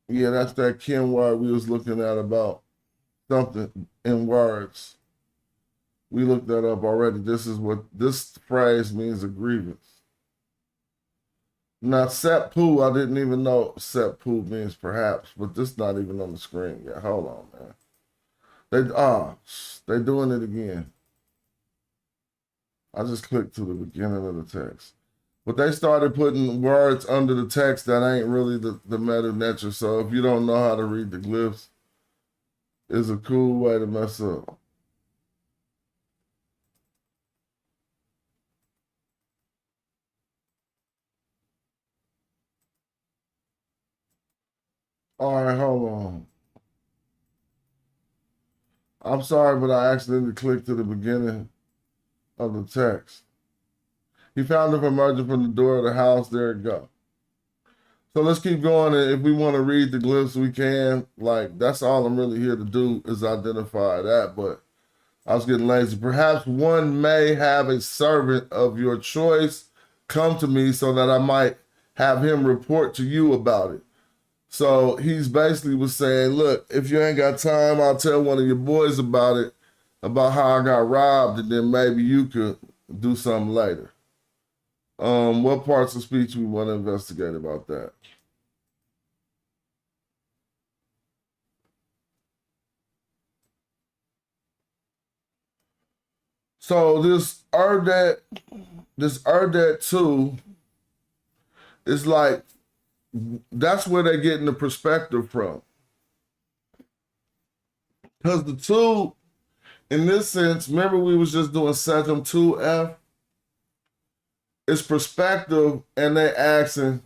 Yeah, that's that Ken word we was looking at about something in words. We looked that up already. This is what this phrase means, a grievance. Now, seppu, I didn't even know seppu means perhaps, but this not even on the screen yet. Hold on, man. They doing it again. I just clicked to the beginning of the text. But they started putting words under the text that ain't really the meta nature. So if you don't know how to read the glyphs, it's a cool way to mess up. All right, hold on. I'm sorry, but I accidentally clicked to the beginning of the text. He found them emerging from the door of the house. There it go. So let's keep going. And if we want to read the glyphs, we can. Like, that's all I'm really here to do is identify that. But I was getting lazy. Perhaps one may have a servant of your choice come to me so that I might have him report to you about it. So he's basically was saying, look, if you ain't got time, I'll tell one of your boys about it, about how I got robbed, and then maybe you could do something later. What parts of speech we want to investigate about that? So this Erdet 2 is like, that's where they're getting the perspective from. Because the 2, in this sense, remember we was just doing second 2F? It's perspective, and they're asking,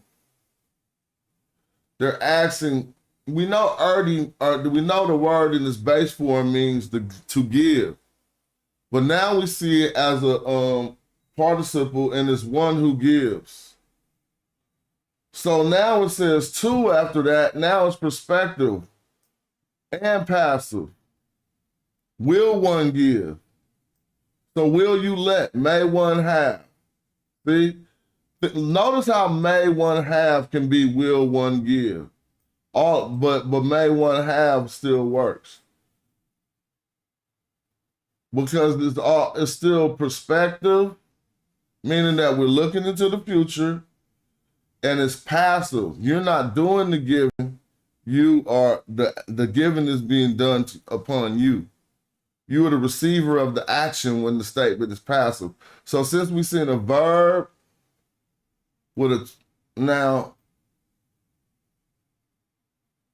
we know we know the word in its base form means to give. But now we see it as a participle, and it's one who gives. So now it says 2 after that. Now it's perspective and passive. Will one give? So will you let? May one have? See? Notice how may one have can be will one give. But may one have still works. Because it's still perspective, meaning that we're looking into the future, and it's passive. You're not doing the giving. You are the giving is being done upon you. You are the receiver of the action when the statement is passive. So since we've seen a verb with a, now,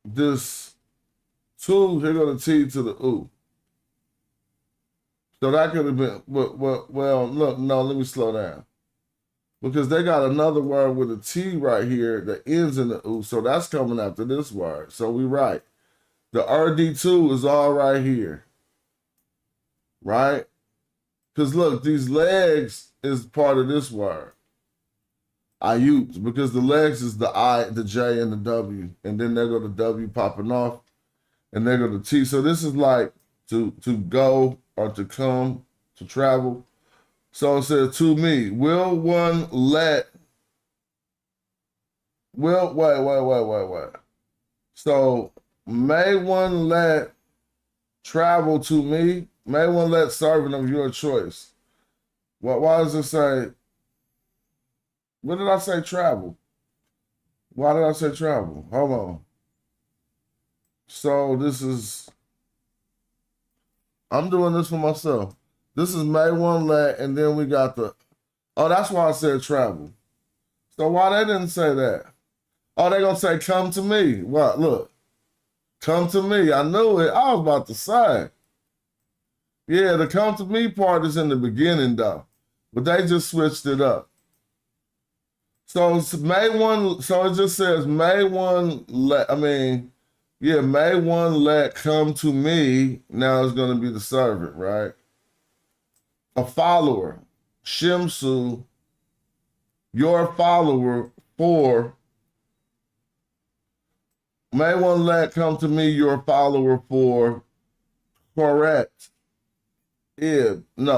this two, here go the T to the U. So that could have been, well, look, no, let me slow down. Because they got another word with a T right here that ends in the U, so that's coming after this word. So we right. The RD2 is all right here, right? Because look, these legs is part of this word. I use, because the legs is the I, the J, and the W, and then there go the W popping off, and there go the T. So this is like to go or to come, to travel. So it says, to me, will one let, wait. So may one let travel to me? May one let servant of your choice? Why does it say, what did I say travel? Why did I say travel? Hold on. So this is, I'm doing this for myself. This is may one let, and then we got the, oh, that's why I said travel. So why they didn't say that? Oh, they gonna say come to me. What, look, come to me. I knew it, I was about to say. Yeah, the come to me part is in the beginning though, but they just switched it up. So it's may one, so it just says may one let, may one let come to me. Now it's gonna be the servant, right? A follower, Shimsu, your follower for, may one let come to me your follower for correct ibek.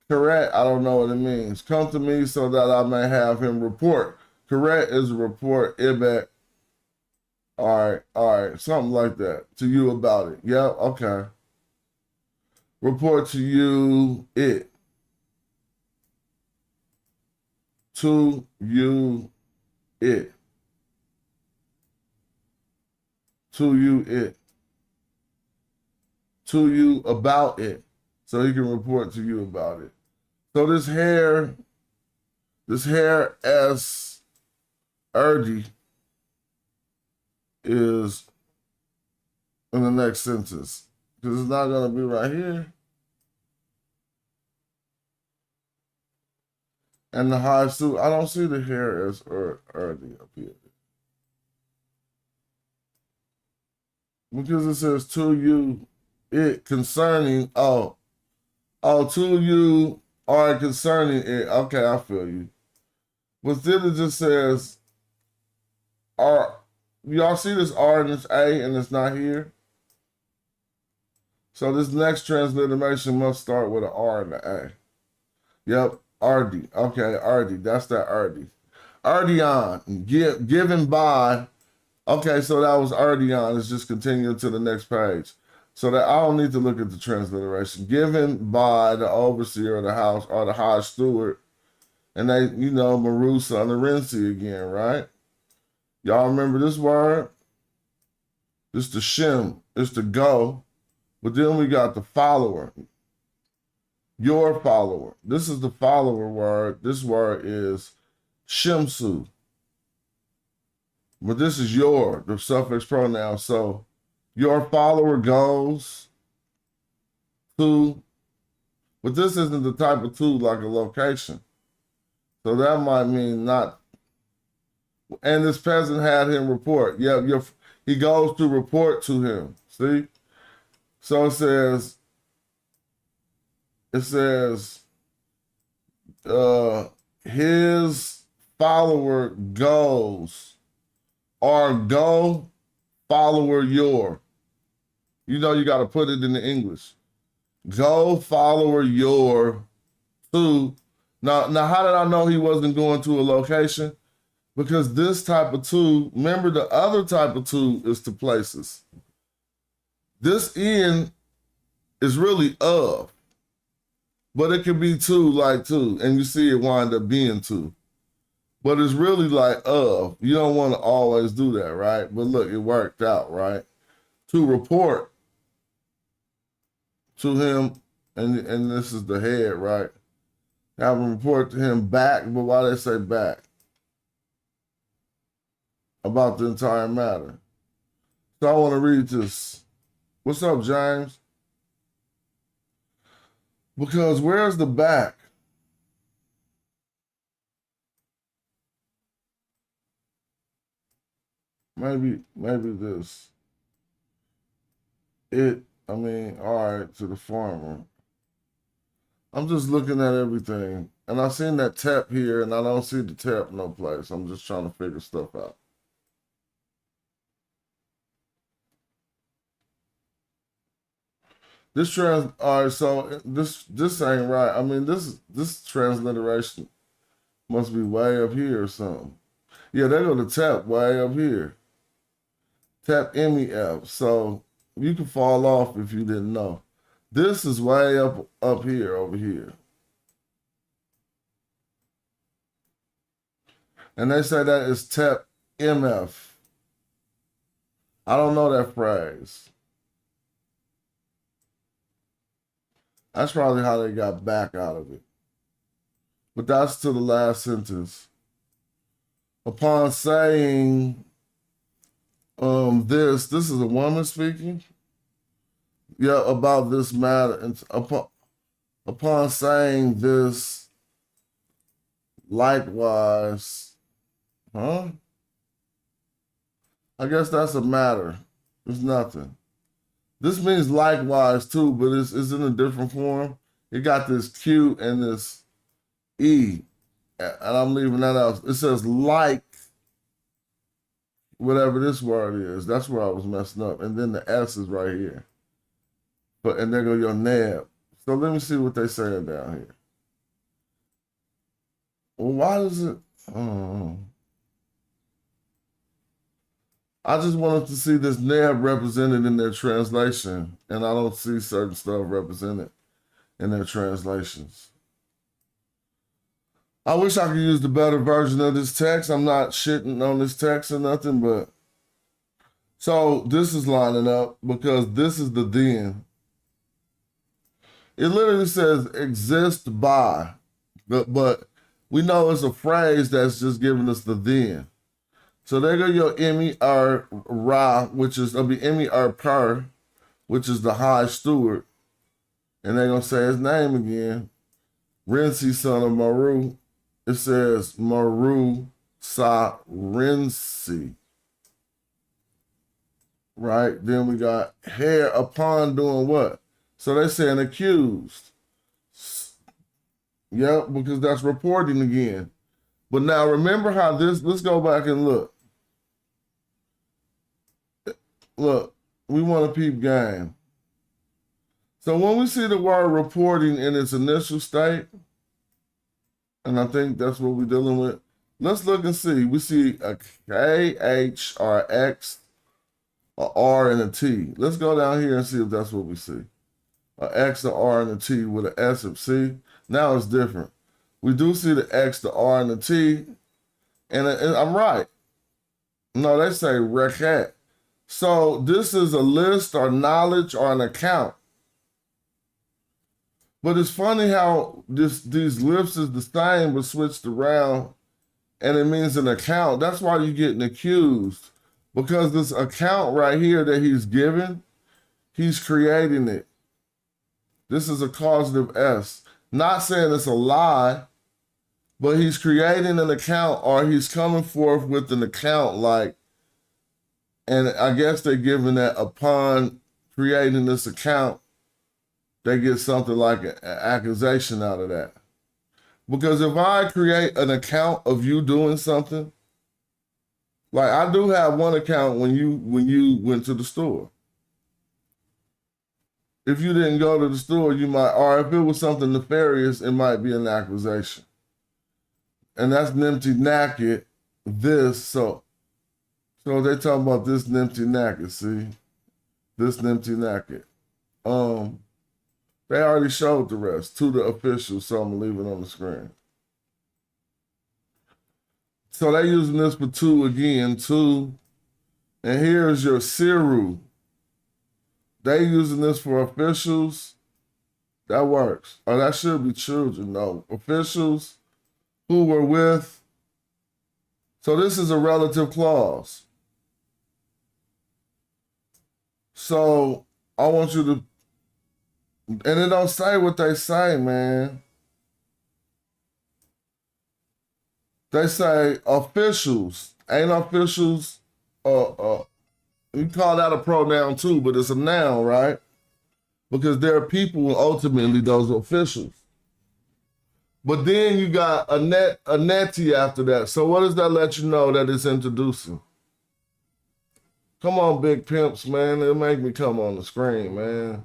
Correct, I don't know what it means. Come to me so that I may have him report. Correct is a report, ibek. All right, something like that. To you about it. Yeah, okay. Report to you it. To you it. To you it. To you about it. So he can report to you about it. So this hair as Erdi is in the next sentence. Because it's not going to be right here. And the high suit, I don't see the hair as Erdi up here. Because it says to you, it concerning, to you are concerning it. Okay, I feel you. But then it just says, y'all see this R and this A and it's not here? So this next transliteration must start with an R and an A. Yep, RD. Okay, RD. That's that RD. Ardion, given by. Okay, so that was Ardion. Let's just continue to the next page. So that I don't need to look at the transliteration. Given by the overseer of the house or the high steward. And they, Maru, son of Renzi again, right? Y'all remember this word? This the Shem. It's the go. But then we got the follower. Your follower. This is the follower word. This word is Shemsu. But this is the suffix pronoun. So your follower goes to, but this isn't the type of to like a location. So that might mean not. And this peasant had him report. Yeah, he goes to report to him. See? So it says, his follower goes, or go follower your. You got to put it in the English. Go follower your to. Now, how did I know he wasn't going to a location? Because this type of to, remember the other type of to is to places. This in is really of, but it can be to like to, and you see it wind up being to. But it's really like of. You don't want to always do that, right? But look, it worked out, right? To report to him, and this is the head, right? Have them report to him back, but why they say back? About the entire matter. So I want to read this. What's up, James? Because where's the back? Maybe this. All right, to the farmer. I'm just looking at everything. And I seen that tap here, and I don't see the tap no place. I'm just trying to figure stuff out. All right, so this ain't right. I mean, this transliteration must be way up here or something. Yeah, they go to tap way up here. Tap MEF. So you can fall off if you didn't know. This is way up here, over here. And they say that is tap MF. I don't know that phrase. That's probably how they got back out of it. But that's to the last sentence. Upon saying this is a woman speaking. Yeah, about this matter. And upon saying this, likewise, huh? I guess that's a matter. It's nothing. This means likewise too, but it's in a different form. It got this Q and this E, and I'm leaving that out. It says like, whatever this word is. That's where I was messing up. And then the S is right here. And there go your nab. So let me see what they saying down here. Well, why does it? I just wanted to see this nab represented in their translation, and I don't see certain stuff represented in their translations. I wish I could use the better version of this text. I'm not shitting on this text or nothing, but so this is lining up because this is the then. It literally says exist by, but we know it's a phrase that's just giving us the then. So there go your M-E-R Ra, which is M-E-R Per, which is the high steward. And they're gonna say his name again. Rensi, son of Maru. It says Maru Sa Rensi. Right? Then we got hair upon doing what? So they're saying accused. Yep, because that's reporting again. But now remember how let's go back and look. Look, we want to peep game. So when we see the word reporting in its initial state, and I think that's what we're dealing with, let's look and see. We see a K, H, or X, a R, and a T. Let's go down here and see if that's what we see. A X, a R, and a T with an S of C. Now it's different. We do see the X, the R, and the T, and I'm right. No, they say recat. So this is a list or knowledge or an account. But it's funny how these lists is the same but switched around, and it means an account. That's why you're getting accused. Because this account right here that he's given, he's creating it. This is a causative S. Not saying it's a lie, but he's creating an account, or he's coming forth with an account like, and I guess they're giving that upon creating this account, they get something like an accusation out of that. Because if I create an account of you doing something, like I do have one account when you went to the store. If you didn't go to the store, you might, or if it was something nefarious, it might be an accusation. And that's Nimti Naked, this, so they're talking about this Nimti Naked, see? This Nimti Naked. They already showed the rest to the officials, so I'm gonna leave it on the screen. So they're using this for two again, two. And here's your Siru. They using this for officials. That works. Oh, that should be children, though. Officials who were with. So this is a relative clause. So I want you to, and it don't say what they say, man. They say officials. Ain't officials, you call that a pronoun too, but it's a noun, right? Because there are people, ultimately, those officials. But then you got a netty after that. So what does that let you know that it's introducing? Come on, big pimps, man. It'll make me come on the screen, man.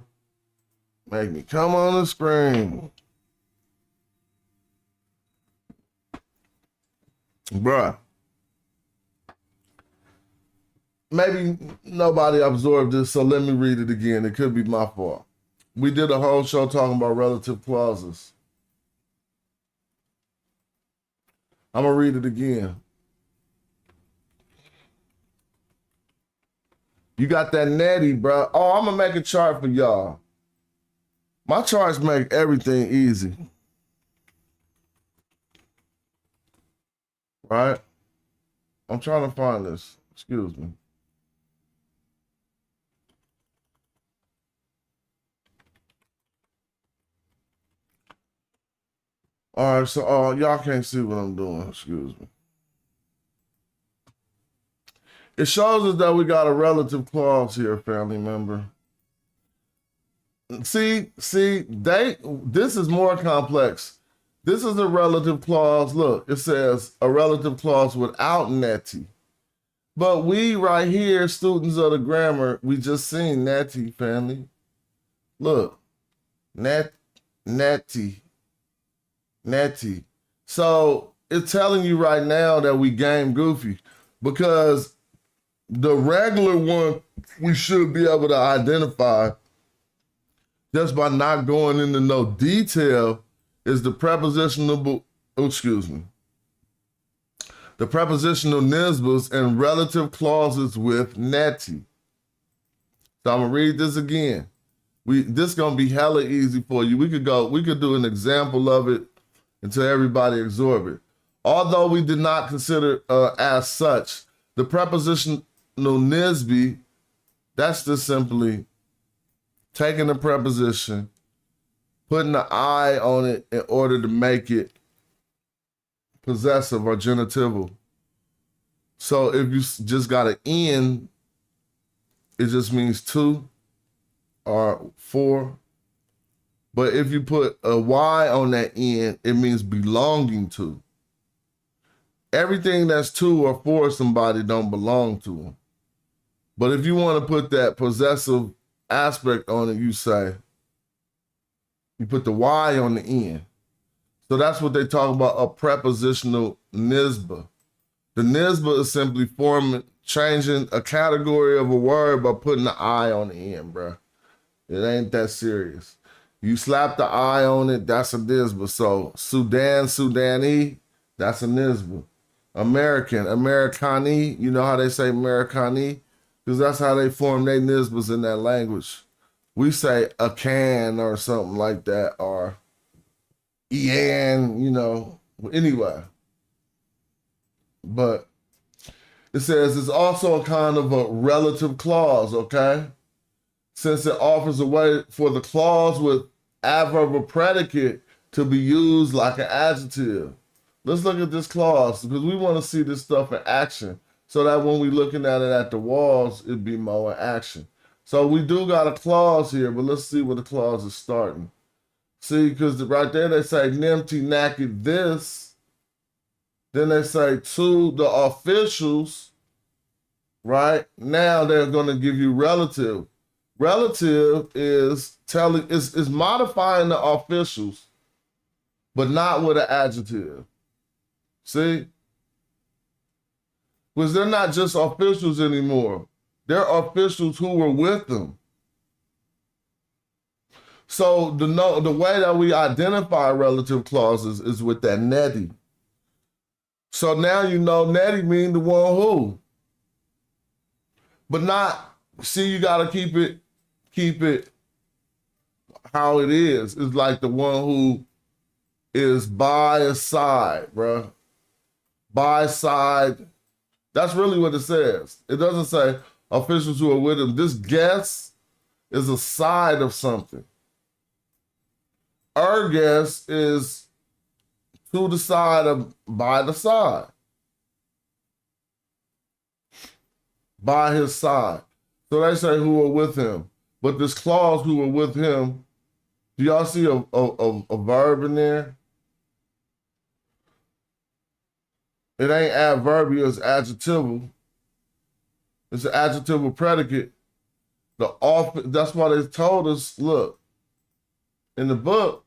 Make me come on the screen. Bruh. Maybe nobody absorbed this, so let me read it again. It could be my fault. We did a whole show talking about relative clauses. I'm going to read it again. You got that netty, bro. Oh, I'm going to make a chart for y'all. My charts make everything easy. Right? I'm trying to find this. Excuse me. All right, so y'all can't see what I'm doing. Excuse me. It shows us that we got a relative clause here, family member. See, this is more complex. This is a relative clause. Look, it says a relative clause without netty. But we right here, students of the grammar, we just seen netty, family. Look, netty. So it's telling you right now that we game goofy because the regular one we should be able to identify just by not going into no detail is the prepositional, the prepositional nisbas and relative clauses with netty. So I'm gonna read this again. This gonna be hella easy for you. We could do an example of it until everybody absorb it. Although we did not consider as such, the prepositional nisby, that's just simply taking the preposition, putting the I on it in order to make it possessive or genitival. So if you just got an N, it just means two or four. But if you put a Y on that end, it means belonging to. Everything that's two or for somebody don't belong to them. But if you want to put that possessive aspect on it, you put the Y on the end. So that's what they talk about, a prepositional nisba. The nisba is simply changing a category of a word by putting the I on the end, bro. It ain't that serious. You slap the I on it, that's a nisba. So Sudani, that's a nisba. American, Americani, you know how they say Americani? Because that's how they form their nisbas in that language. We say a can or something like that, or Ian, anyway. But it says it's also a kind of a relative clause, okay? Since it offers a way for the clause with adverb or predicate to be used like an adjective. Let's look at this clause because we want to see this stuff in action so that when we're looking at it at the walls, it'd be more in action. So we do got a clause here, but let's see where the clause is starting. See, because right there they say Nimti naked this. Then they say to the officials, right? Now they're going to give you relative. Relative is modifying the officials, but not with an adjective. See? Because they're not just officials anymore. They're officials who were with them. So the way that we identify relative clauses is with that netty. So now you know netty means the one who. But not, see, you gotta keep it how it is like the one who is by his side, bruh. By side. That's really what it says. It doesn't say officials who are with him. This guest is a side of something. Our guest is to the side of, by the side. By his side. So they say who are with him. But this clause, who are with him, do y'all see a verb in there? It ain't adverbial, it's adjectival. It's an adjectival predicate. That's why they told us, look, in the book,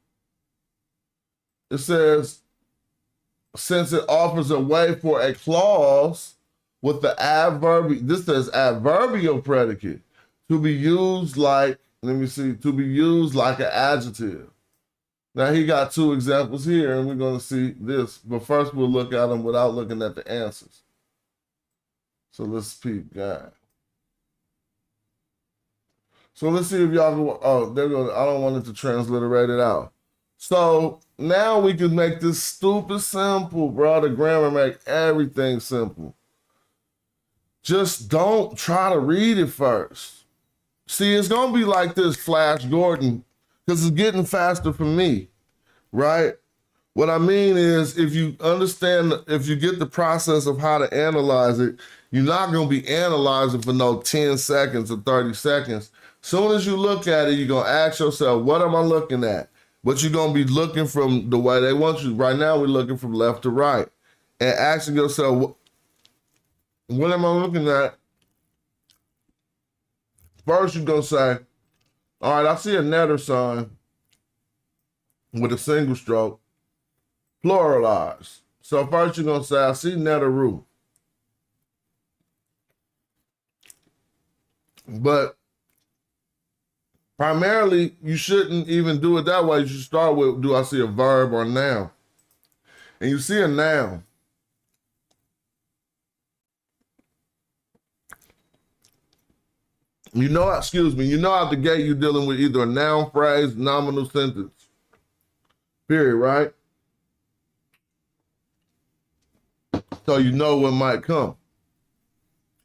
it says, since it offers a way for a clause with the adverbial, this says adverbial predicate, to be used like, to be used like an adjective. Now he got two examples here, and we're going to see this. But first we'll look at them without looking at the answers. So let's peep, guys. So let's see if y'all go, I don't want it to transliterate it out. So now we can make this stupid simple, bro. The grammar make everything simple. Just don't try to read it first. See, it's going to be like this, Flash Gordon, because it's getting faster for me, right? What I mean is, if you understand, if you get the process of how to analyze it, you're not going to be analyzing for no 10 seconds or 30 seconds. Soon as you look at it, you're going to ask yourself, what am I looking at? But you're going to be looking from the way they want you. Right now, we're looking from left to right. And asking yourself, what am I looking at? First, you're going to say, all right, I see a netter sign with a single stroke, pluralized. So first you're going to say, I see netteroo. But primarily, you shouldn't even do it that way. You should start with, do I see a verb or a noun? And you see a noun. You know out the gate you're dealing with either a noun phrase, nominal sentence. Period, right? So you know what might come.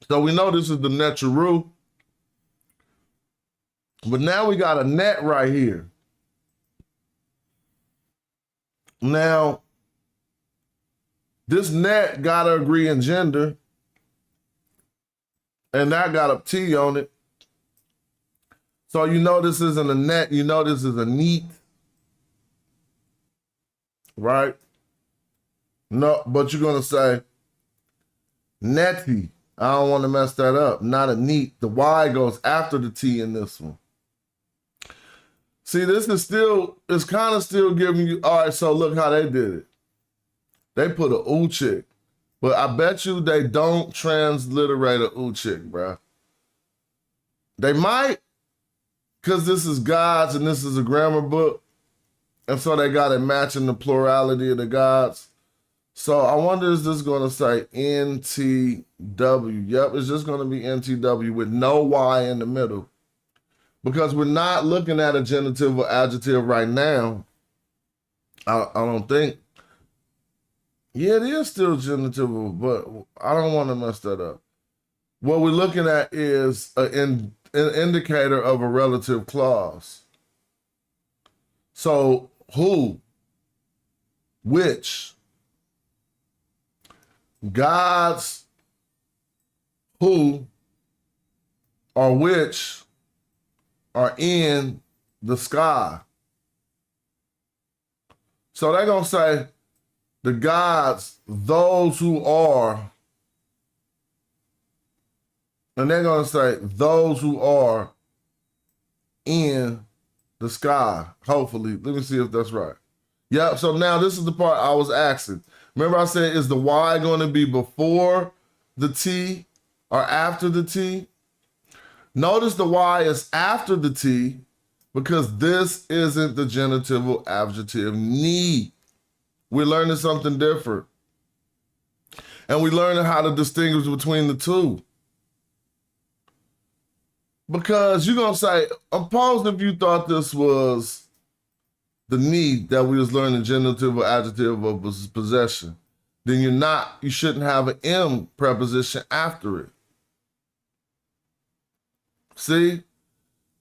So we know this is the netteroo. But now we got a net right here. Now, this net gotta agree in gender. And that got a T on it. So you know this isn't a net, you know this is a neat. Right? No, but you're gonna say netty. I don't want to mess that up. Not a neat. The Y goes after the T in this one. See, this is still, it's kind of still giving you, all right, so look how they did it. They put a ooh chick. But I bet you they don't transliterate a ooh chick, bro. They might, because this is gods and this is a grammar book. And so they got it matching the plurality of the gods. So I wonder, is this going to say NTW? Yep, it's just going to be NTW with no Y in the middle. Because we're not looking at a genitive or adjective right now. I don't think. Yeah, it is still genitive, but I don't want to mess that up. What we're looking at is an indicator of a relative clause. So who, which, gods, who, or which are in the sky. So they're going to say the gods, those who are, and they're going to say those who are in the sky, hopefully. Let me see if that's right. Yep, so now this is the part I was asking. Remember I said, is the Y going to be before the T or after the T? Notice the Y is after the T because this isn't the genitival adjective need. We're learning something different. And we're learning how to distinguish between the two. Because you're going to say, suppose if you thought this was the need that we was learning genitive or adjective of possession, then you shouldn't have an M preposition after it. See?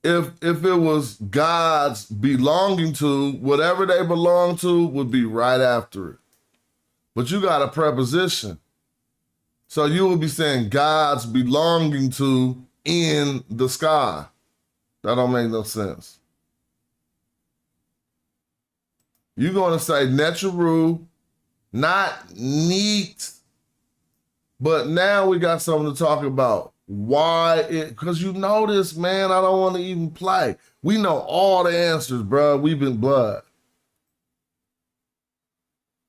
If it was God's belonging to, whatever they belong to would be right after it. But you got a preposition. So you would be saying God's belonging to in the sky. That don't make no sense. You're going to say natural, not neat. But now we got something to talk about. Why it, because you know this, man, I don't want to even play. We know all the answers, bro. We've been blood.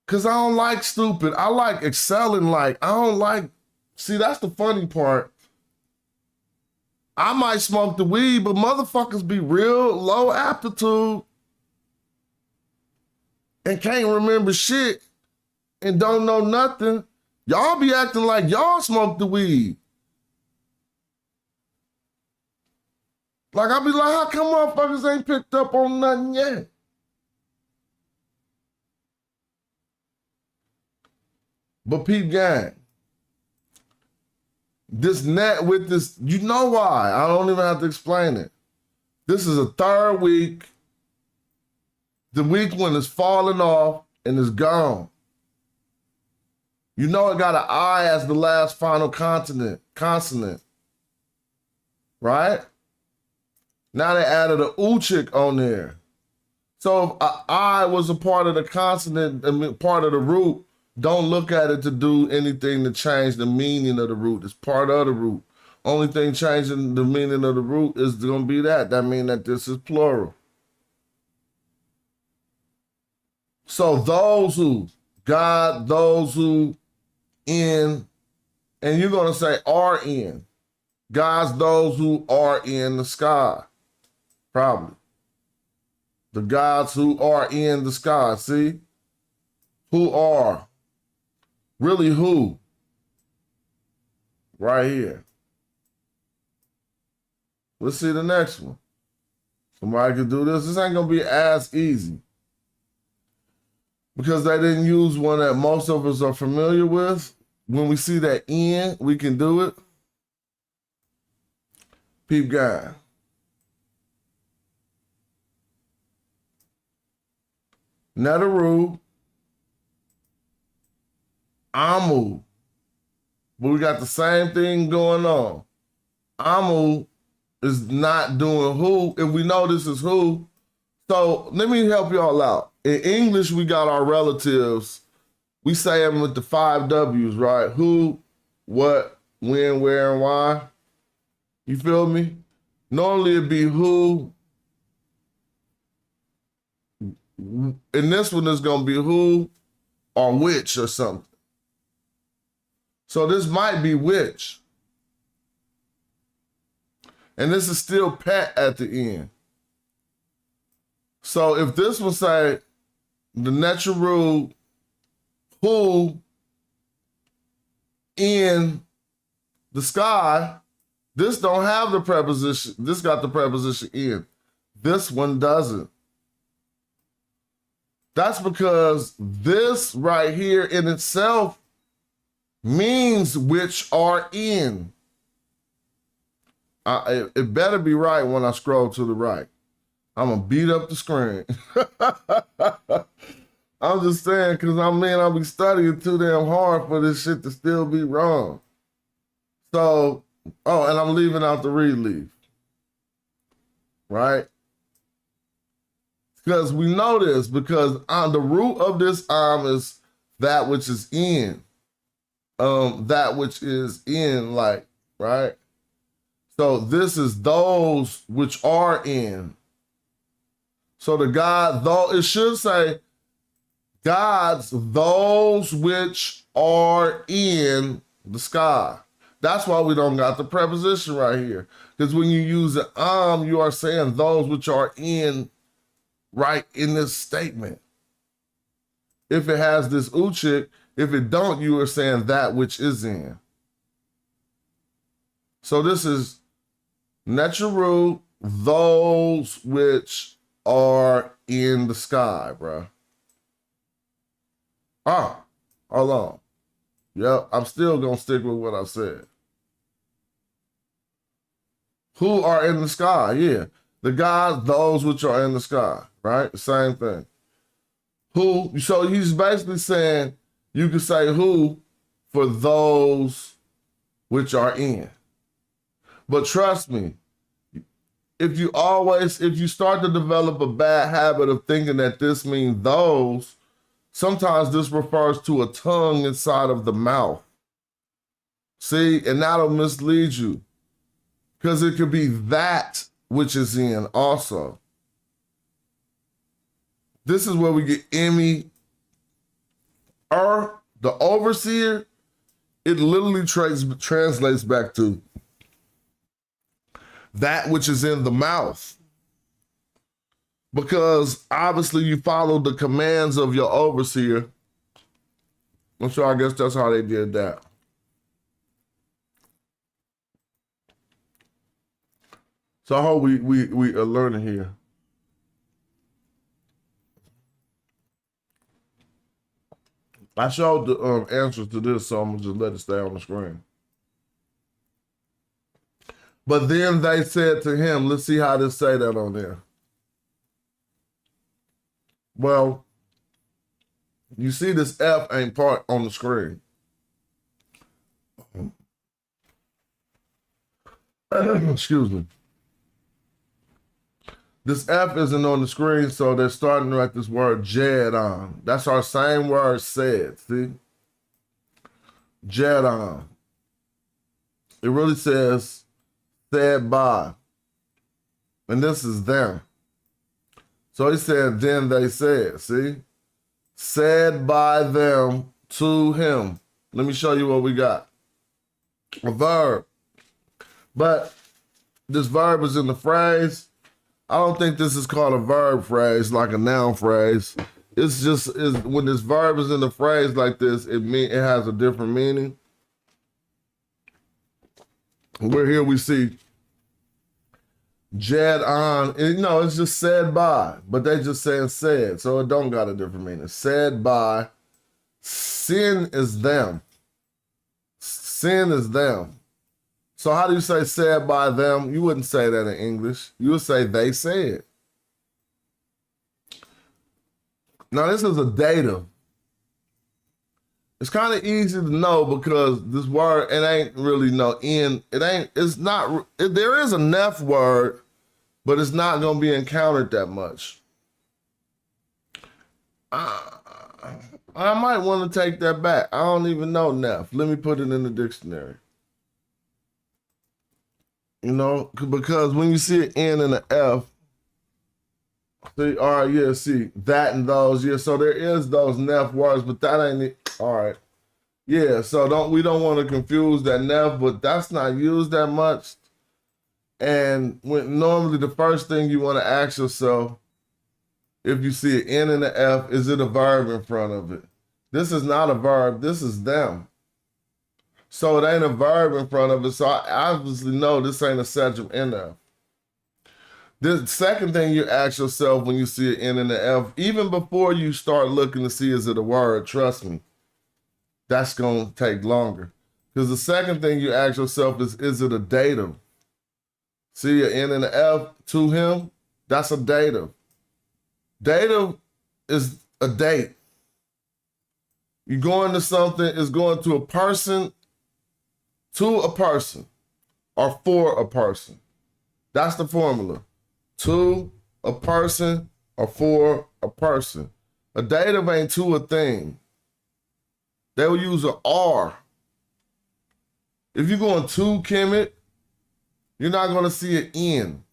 Because I don't like stupid. I like excelling like. I don't like, see, that's the funny part. I might smoke the weed, but motherfuckers be real low aptitude and can't remember shit and don't know nothing. Y'all be acting like y'all smoke the weed. Like, I be like, how come motherfuckers ain't picked up on nothing yet? But peep gang, this net with this, you know why. I don't even have to explain it. This is a third week. The week when it's falling off and it's gone. You know it got an I as the last final consonant, right? Now they added an uchik on there. So if I was a part of the consonant and part of the root, don't look at it to do anything to change the meaning of the root. It's part of the root. Only thing changing the meaning of the root is going to be that. That means that this is plural. So those who, God, those who in, and you're going to say are in. God's those who are in the sky. Probably. The gods who are in the sky, see? Who are? Really who? Right here. Let's see the next one. Somebody could do this. This ain't going to be as easy. Because they didn't use one that most of us are familiar with. When we see that in, we can do it. Peep guy. Netaru. Amu. But we got the same thing going on. Amu is not doing who. If we know this is who. So let me help y'all out. In English, we got our relatives. We say them with the 5 W's, right? Who, what, when, where, and why. You feel me? Normally it'd be who. In this one, it's going to be who or which or something. So this might be which. And this is still pet at the end. So if this one say the natural who in the sky, this don't have the preposition. This got the preposition in. This one doesn't. That's because this right here in itself means which are in. It better be right when I scroll to the right. I'm going to beat up the screen. I'm just saying, because I'll be studying too damn hard for this shit to still be wrong. So, oh, and I'm leaving out the relief. Right? Because we know this, because the root of this is that which is in. That which is in, like, right? So this is those which are in. So the God, though, it should say, God's those which are in the sky. That's why we don't got the preposition right here. Because when you use the you are saying those which are in, right in this statement. If it has this uchik, if it don't, you are saying that which is in. So this is Natural, those which are in the sky, bro. Ah, hold on. Yep, I'm still gonna stick with what I said. Who are in the sky? Yeah. The gods, those which are in the sky, right? Same thing. Who, so he's basically saying you can say who for those which are in. But trust me, if you start to develop a bad habit of thinking that this means those, sometimes this refers to a tongue inside of the mouth. See, and that'll mislead you because it could be that which is in also. This is where we get Emmy, the overseer. It literally translates back to that which is in the mouth. Because obviously you follow the commands of your overseer. And so I guess that's how they did that. So I hope we are learning here. I showed the answers to this, so I'm gonna just let it stay on the screen. But then they said to him, let's see how they say that on there. Well, you see this F ain't part on the screen. Excuse me. This F isn't on the screen, so they're starting to write this word Jedon. That's our same word said, see? Jedon. It really says said by. And this is them. So he said, then they said, see? Said by them to him. Let me show you what we got. A verb. But this verb is in the phrase. I don't think this is called a verb phrase, like a noun phrase. It's just when this verb is in the phrase like this, it has a different meaning. Where here we see Jed on, it's just said by, but they just saying said, so it don't got a different meaning. Said by, sin is them. Sin is them. So how do you say said by them? You wouldn't say that in English. You would say they said. Now this is a dative. It's kind of easy to know because this word, it ain't really there is a nef word, but it's not going to be encountered that much. I might want to take that back. I don't even know nef. Let me put it in the dictionary. Because when you see an N and an F, see, all right, yeah, see, that and those, yeah, so there is those nef words, but that ain't it. All right. Yeah, so we don't want to confuse that nef, but that's not used that much. And normally the first thing you want to ask yourself, if you see an N and an F, is it a verb in front of it? This is not a verb, this is them. So it ain't a verb in front of it, so I obviously know this ain't a subject NF. The second thing you ask yourself when you see an N and an F, even before you start looking to see is it a word, trust me, that's going to take longer. Because the second thing you ask yourself is it a dative? See an N and an F to him, that's a dative. Dative is a date. You go into something, it's going to a person or for a person. That's the formula. To a person or for a person. A dative ain't to a thing. They will use an R. If you're going to Kemet, you're not going to see an N.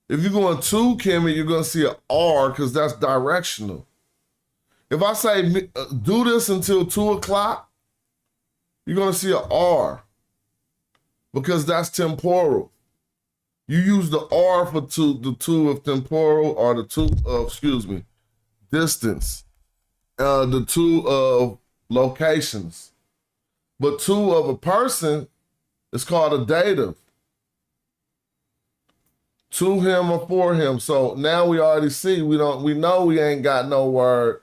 If you're going to Kemet, you're going to see an R because that's directional. If I say do this until 2 o'clock, you're going to see an R because that's temporal. You use the R for the two of temporal or the two of, distance. The two of locations. But two of a person is called a dative. to him or for him. So now we already see we know we ain't got no word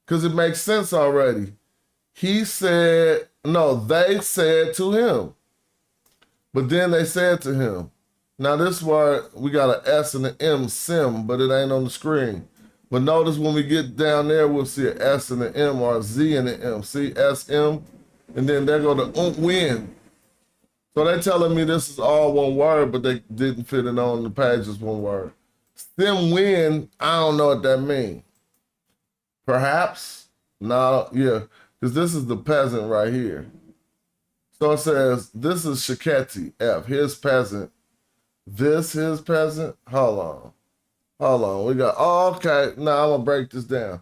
because it makes sense already. He said, no, they said to him. But then they said to him. Now this word, we got an S and an M, sim, but it ain't on the screen. But notice when we get down there, we'll see an S and an M or a Z and an M. See, S, M, and then there go the win. So they telling me this is all one word, but they didn't fit it on the page as one word. Sim win, I don't know what that means. Perhaps? No, yeah, because this is the peasant right here. So it says, this is Shiketi, F, his peasant. This his peasant? Hold on. We got, oh, okay. Now I'm going to break this down.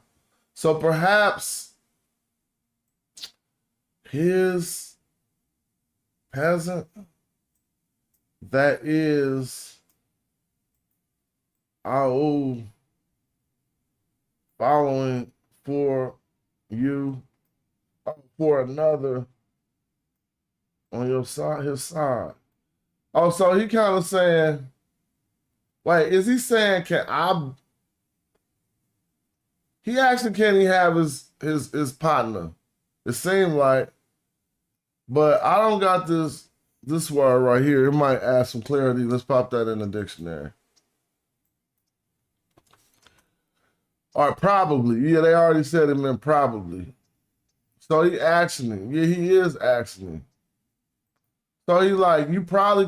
So perhaps his peasant, that is, following for you, for another on your side, his side. Oh, so he kind of saying, wait, is he saying he have his partner? It seemed like, but I don't got this word right here. It might add some clarity. Let's pop that in the dictionary. All right, probably. Yeah, they already said it meant probably. So he asking him. Yeah, he is asking him. So he like, probably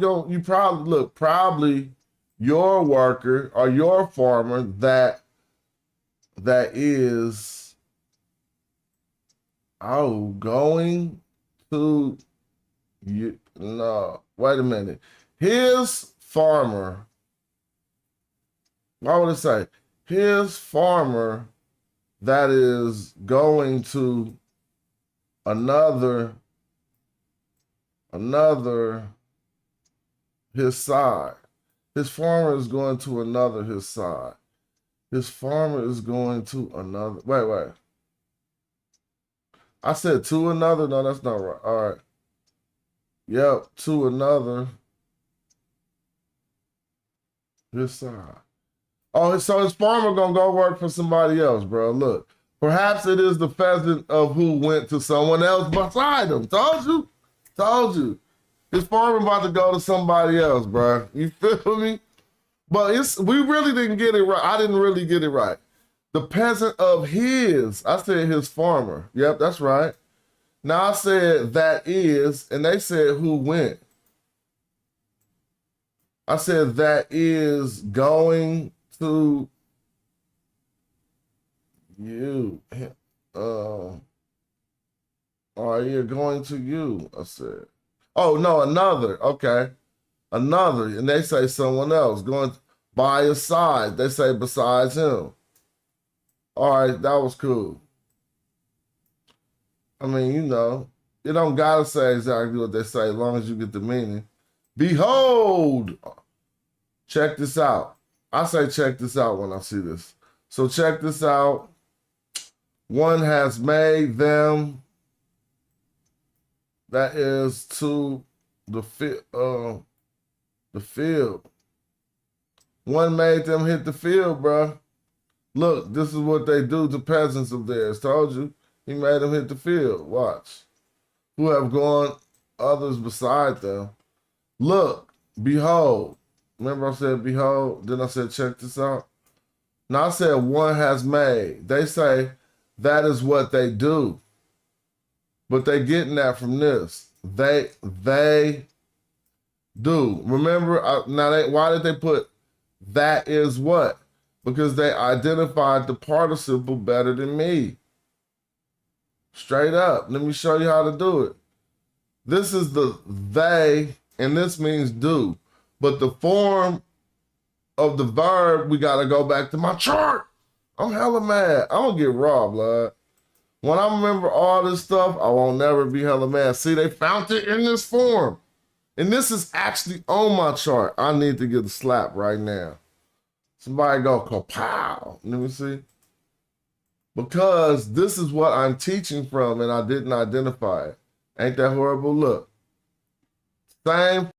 your worker or your farmer that is going to you. No, wait a minute. His farmer, why would it say? His farmer that is going to another his side. His farmer is going to another his side. His farmer is going to another. Wait. I said to another. No, that's not right. All right. Yep, to another his side. Oh, so his farmer gonna go work for somebody else, bro. Look, perhaps it is the pheasant of who went to someone else beside him. Told you. His farmer about to go to somebody else, bro. You feel me? But we really didn't get it right. I didn't really get it right. The peasant of his. I said his farmer. Yep, that's right. Now I said that is, and they said who went. I said that is going to you. You're going to you, I said. Oh, no, another. Okay. Another. And they say someone else going by his side. They say besides him. All right, that was cool. I mean, you don't gotta say exactly what they say as long as you get the meaning. Behold! Check this out. I say check this out when I see this. So check this out. One has made them, that is to the field. One made them hit the field, bro. Look, this is what they do to peasants of theirs. Told you. He made them hit the field. Watch. Who have gone others beside them. Look, behold. Remember I said behold? Then I said check this out. Now I said one has made. They say that is what they do. But they getting that from this. They do. Remember, why did they put that is what? Because they identified the participle better than me. Straight up. Let me show you how to do it. This is the they, and this means do. But the form of the verb, we got to go back to my chart. I'm hella mad. I'm going to get raw, blood. When I remember all this stuff, I won't never be hella mad. See, they found it in this form. And this is actually on my chart. I need to get a slap right now. Somebody go kapow. Let me see. Because this is what I'm teaching from and I didn't identify it. Ain't that horrible? Look. Same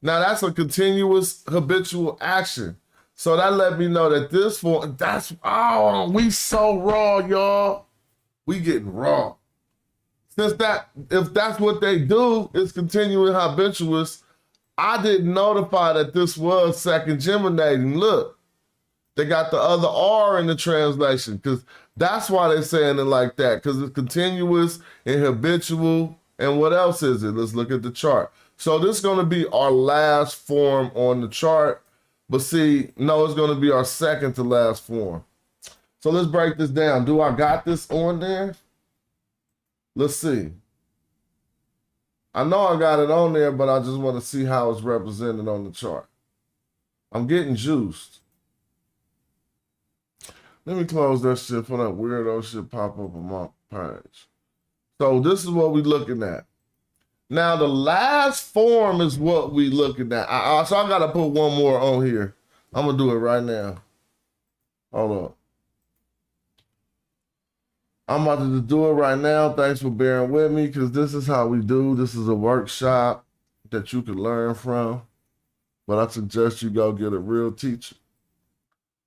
Now that's a continuous habitual action. So that let me know that this form, we so raw, y'all. We getting raw. Since if that's what they do, it's continuing habituous. I didn't notify that this was second geminating. Look, they got the other R in the translation because that's why they're saying it like that, because it's continuous and habitual. And what else is it? Let's look at the chart. So this is going to be our last form on the chart. But see, no, it's going to be our second to last form. So let's break this down. Do I got this on there? Let's see. I know I got it on there, but I just want to see how it's represented on the chart. I'm getting juiced. Let me close that shit for that weirdo shit pop up on my page. So this is what we're looking at. Now the last form is what we looking at. So I gotta put one more on here. I'm gonna do it right now. Hold up. I'm about to do it right now. Thanks for bearing with me, because this is how we do. This is a workshop that you can learn from. But I suggest you go get a real teacher.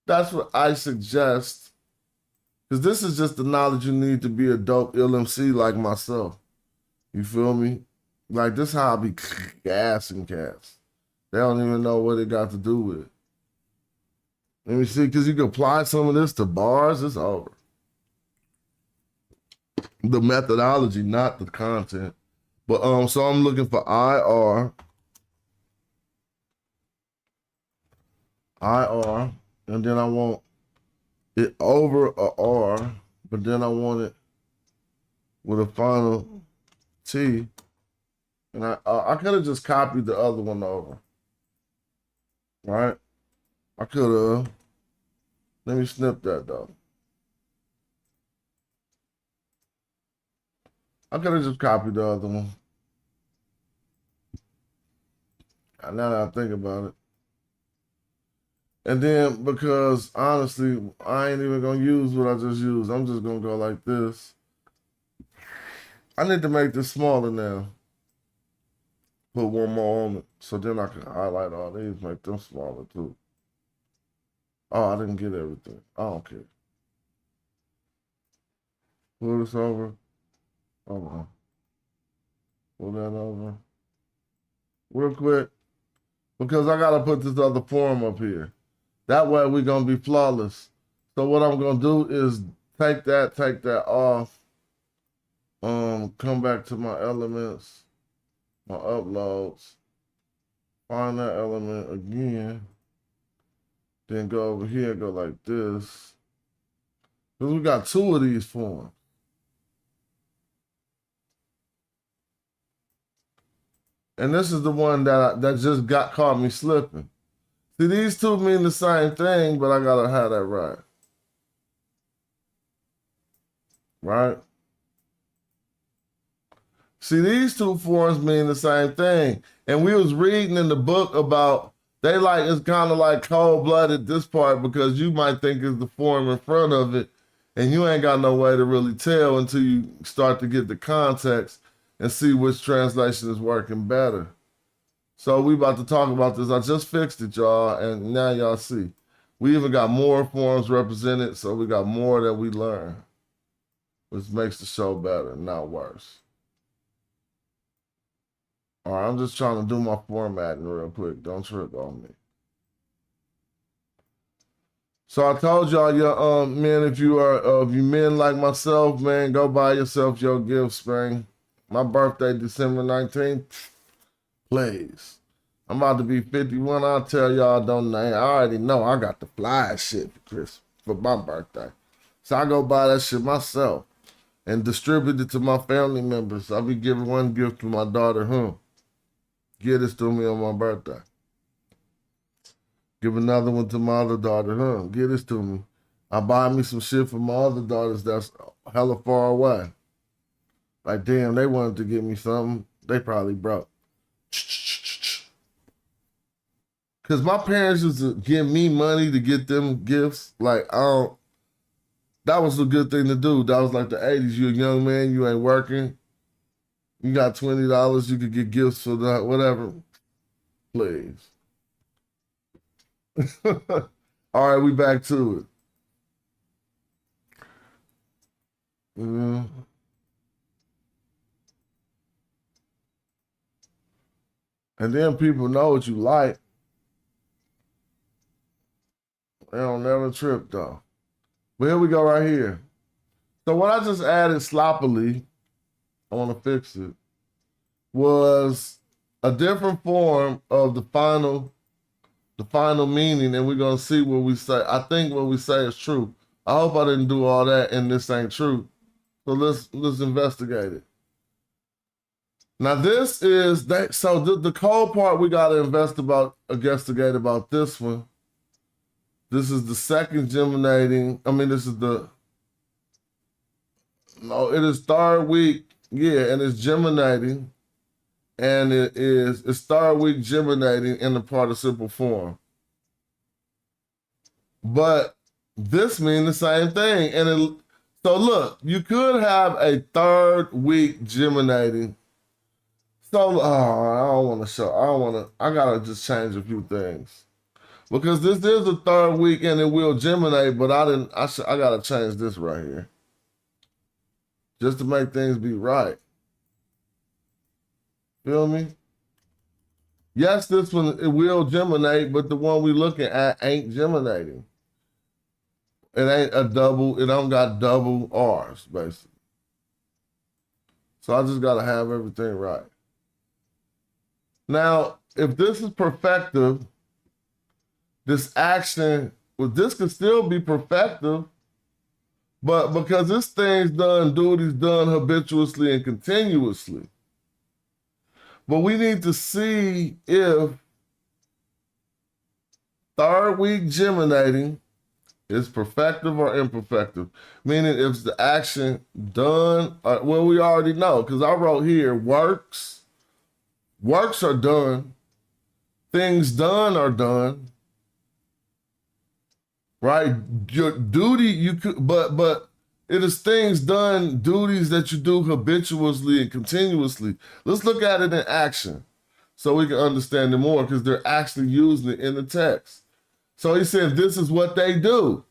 That's what I suggest. Because this is just the knowledge you need to be a dope LMC like myself. You feel me? Like, this is how I be gassing cats. They don't even know what it got to do with it. Let me see, because you can apply some of this to bars, it's over. The methodology, not the content. But so I'm looking for IR, and then I want it over a R, but then I want it with a final T. And I could have just copied the other one over. Right? I could have. Let me snip that though. I could have just copied the other one. Now that I think about it. And then, because honestly, I ain't even gonna use what I just used. I'm just gonna go like this. I need to make this smaller now. Put one more on it. So then I can highlight all these, make them smaller too. Oh, I didn't get everything. I don't care. Pull this over. Hold on. Pull that over. Real quick. Because I gotta put this other form up here. That way we're gonna be flawless. So what I'm gonna do is take that off. Come back to my elements, my uploads, find that element again, then go over here, go like this. Because we got two of these forms. And this is the one that just caught me slipping. See, these two mean the same thing, but I gotta have that right. Right? See, these two forms mean the same thing. And we was reading in the book about, it's kind of like cold-blooded, this part, because you might think it's the form in front of it, and you ain't got no way to really tell until you start to get the context and see which translation is working better. So we about to talk about this. I just fixed it, y'all, and now y'all see. We even got more forms represented, so we got more that we learn, which makes the show better, not worse. All right, I'm just trying to do my formatting real quick. Don't trip on me. So I told y'all, men, if you men like myself, man, go buy yourself your gifts, man. My birthday, December 19th. Please. I'm about to be 51. I'll tell y'all, I already know I got the fly shit for my birthday. So I go buy that shit myself and distribute it to my family members. I'll be giving one gift to my daughter, Give this to me on my birthday. Give another one to my other daughter, Give this to me. I buy me some shit for my other daughters that's hella far away. Like, damn, they wanted to give me something. They probably broke. Because my parents used to give me money to get them gifts. Like, that was a good thing to do. That was like the 80s. You're a young man, you ain't working. You got $20, you could get gifts for that, whatever. Please. All right, we back to it. Mm. And then people know what you like. They don't never trip though. But here we go right here. So what I just added sloppily, I want to fix it, was a different form of the final meaning, and we're gonna see what we say. I think what we say is true. I hope I didn't do all that and this ain't true. So let's investigate it. Now this is that. So the cold part we gotta investigate about this one. This is the second germinating. I mean, this is the no. It is third week. Yeah, and it's germinating, and it's third week germinating in the participle form. But this means the same thing, so look, you could have a third week germinating. So I don't want to show. I don't want to. I gotta just change a few things because this is a third week and it will germinate. But I didn't. I gotta change this right here just to make things be right. Feel me? Yes, this one it will germinate, but the one we looking at ain't germinating. It ain't a double. It don't got double R's basically. So I just gotta have everything right. Now, if this is perfective, this action, well, this could still be perfective, but because this thing's done, duty's done habituously and continuously. But we need to see if third week germinating is perfective or imperfective, meaning if the action done, well, we already know, because I wrote here works are done, things done are done, right? Your duty, you could, but it is things done, duties that you do habituously and continuously. Let's look at it in action so we can understand it more because they're actually using it in the text. So he said, this is what they do.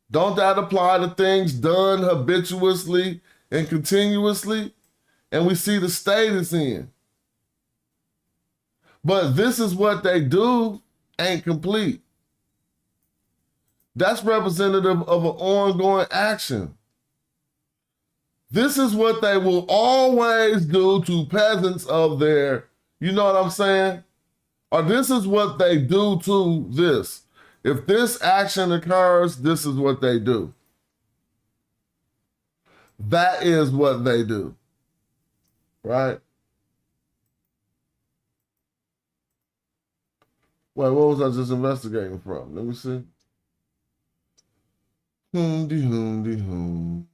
Don't that apply to things done habituously and continuously? And we see the state it's in. But this is what they do ain't complete. That's representative of an ongoing action. This is what they will always do to peasants of their, you know what I'm saying? Or this is what they do to this. If this action occurs, this is what they do. That is what they do, right? Wait, what was I just investigating from? Let me see. Hoom.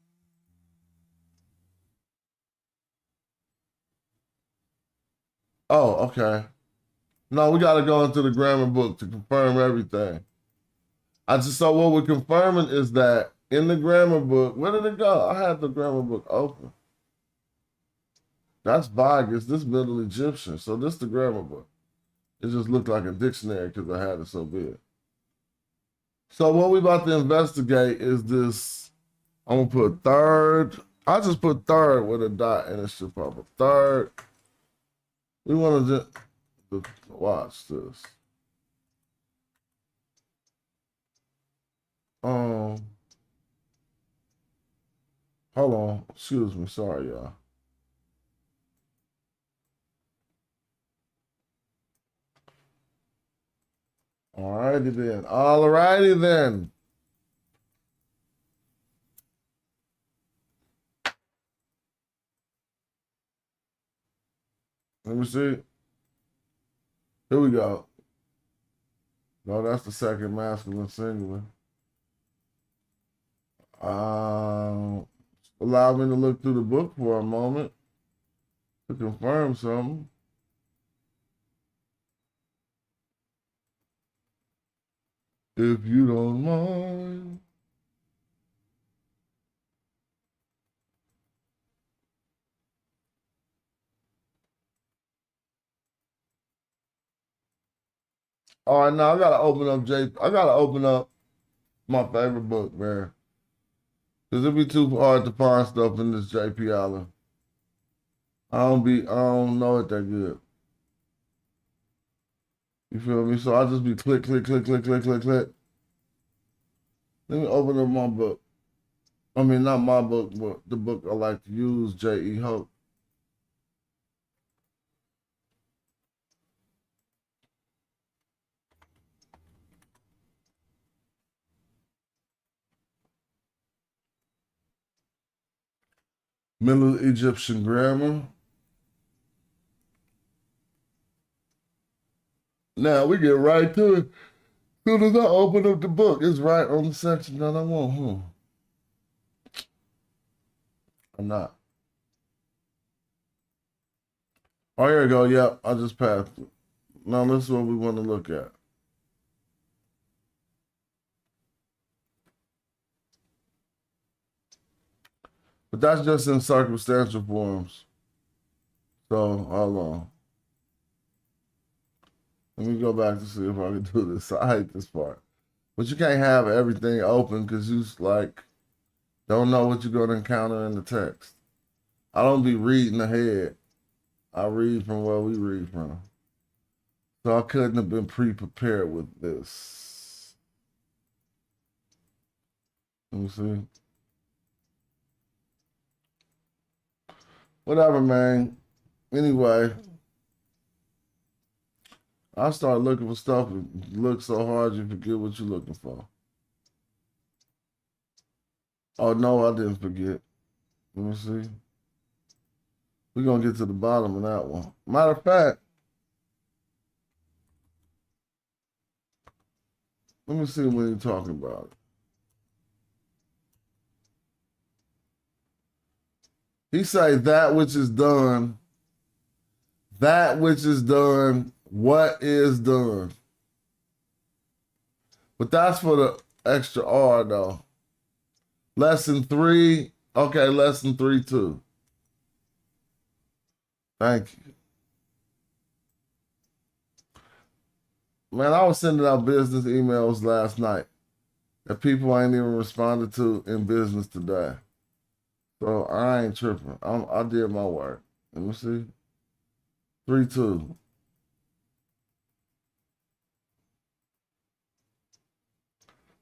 Oh, okay. No, we got to go into the grammar book to confirm everything. So what we're confirming is that in the grammar book, where did it go? I had the grammar book open. That's Vargas, this Middle Egyptian. So this the grammar book. It just looked like a dictionary because I had it so big. So what we about to investigate is this. I'm gonna put third. I just put third with a dot and it should pop up. Third. We want to just watch this. Hold on. Excuse me. Sorry, y'all. Alrighty then. Alrighty then. Let me see. Here we go. No, that's the second masculine singular. Allow me to look through the book for a moment to confirm something. If you don't mind. All right, now I gotta open up I gotta open up my favorite book, man. Cause it'd be too hard to find stuff in this JP Allen. I don't know it that good. You feel me? So I just be click, click, click, click, click, click, click. Let me open up my book. I mean, not my book, but the book I like to use, J.E. Hope. Middle Egyptian Grammar. Now we get right to it. As soon as I open up the book, it's right on the section that I want. I'm not. Oh, here we go. Yep, I just passed it. Now this is what we want to look at. But that's just in circumstantial forms. So, hold on. Let me go back to see if I can do this. I hate this part. But you can't have everything open because you like don't know what you're going to encounter in the text. I don't be reading ahead. I read from where we read from. So I couldn't have been pre-prepared with this. Let me see. Whatever, man. Anyway, I start looking for stuff and look so hard you forget what you're looking for. Oh, no, I didn't forget. Let me see. We're going to get to the bottom of that one. Matter of fact, let me see what he's talking about. He say that which is done, what is done. But that's for the extra R though. Lesson 3, okay, lesson 3 too. Thank you. Man, I was sending out business emails last night that people ain't even responded to in business today. So I ain't tripping. I did my work. Let me see. 3-2.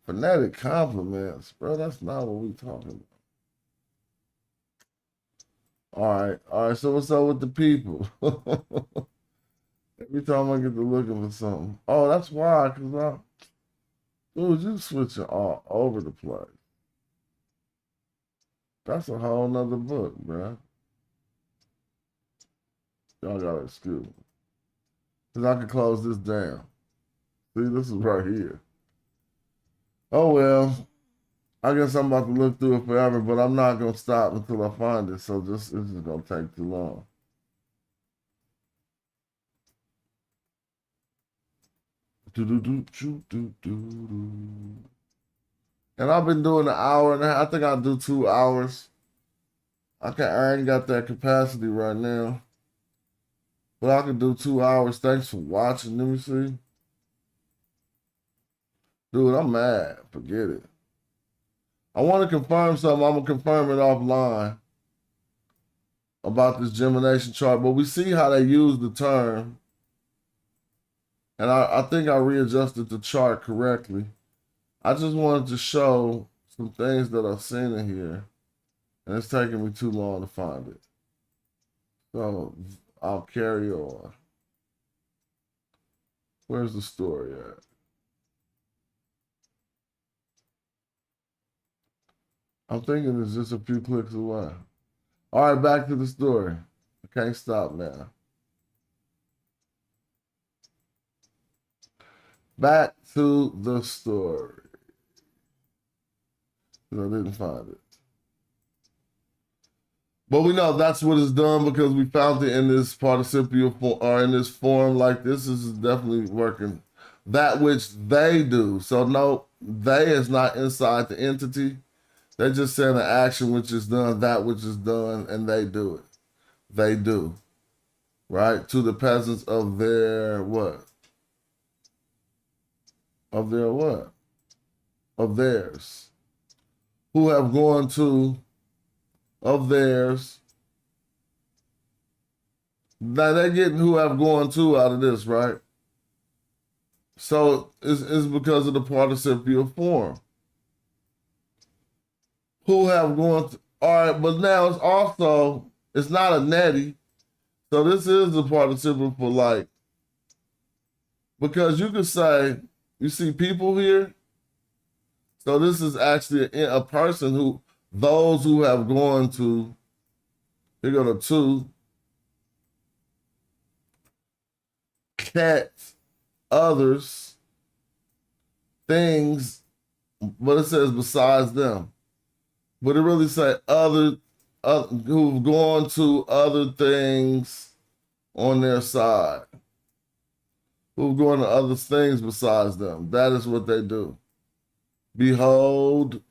Phonetic compliments, bro. That's not what we talking about. All right. So what's up with the people? Every time I get to looking for something. Oh, that's why, dude, you switching all over the place. That's a whole nother book, bro. Y'all gotta excuse me. Because I can close this down. See, this is right here. Oh, well. I guess I'm about to look through it forever, but I'm not going to stop until I find it. So this is going to take too long. And I've been doing an hour and a half. I think I'll do 2 hours. I ain't got that capacity right now. But I can do 2 hours. Thanks for watching. Let me see. Dude, I'm mad. Forget it. I want to confirm something. I'm going to confirm it offline about this gemination chart. But we see how they use the term. And I think I readjusted the chart correctly. I just wanted to show some things that I've seen in here. And it's taking me too long to find it. So I'll carry on. Where's the story at? I'm thinking it's just a few clicks away. All right, back to the story. I can't stop now. Back to the story. I didn't find it. But we know that's what it's done because we found it in this participial form, or in this form like this. This is definitely working. That which they do. So no, they is not inside the entity. They're just saying the action which is done, that which is done, and they do it. They do. Right? To the peasants of their what? of their what? Of theirs. Who have gone to of theirs. Now they're getting who have gone to out of this, right? So it's because of the participial form. Who have gone to, all right, but now it's also, it's not a netty. So this is the participle for like, because you could say, you see people here. So this is actually a person who, those who have gone to, here go the two, cats, others, things, but it says besides them. But it really say other who've gone to other things on their side. Who've gone to other things besides them. That is what they do. Behold,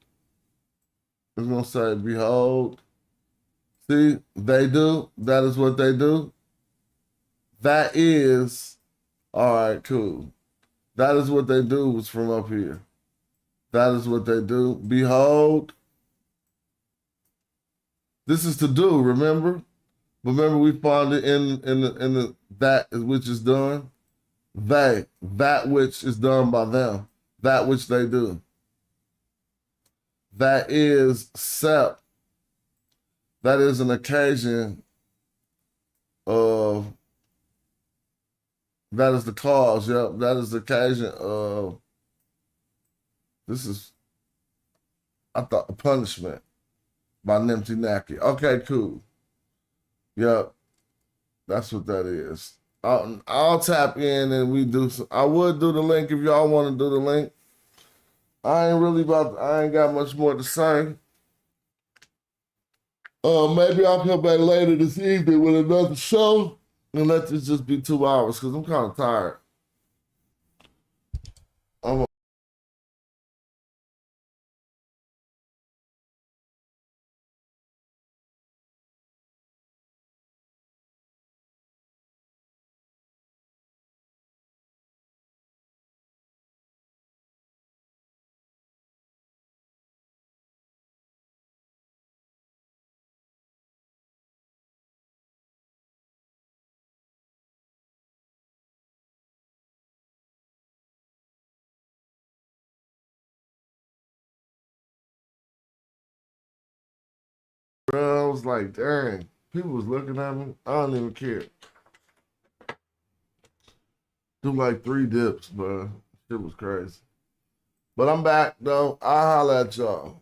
it's gonna say, behold. See, they do. That is what they do. That is, all right, cool. That is what they do was from up here. That is what they do. Behold. This is to do, remember? Remember we found it in the that which is done. They, that which is done by them, that which they do. That is sep. That is an occasion of, that is the cause, yep. That is the occasion of, this is, I thought, a punishment by Nimti Naki. Okay, cool. Yep, that's what that is. I'll tap in and we do some, I would do the link if y'all want to do the link. I ain't got much more to say. Maybe I'll come back later this evening with another show and let this just be 2 hours because I'm kind of tired. Bro, I was like, dang, people was looking at me. I don't even care. Do like 3 dips, bro. Shit was crazy. But I'm back though. I'll holler at y'all.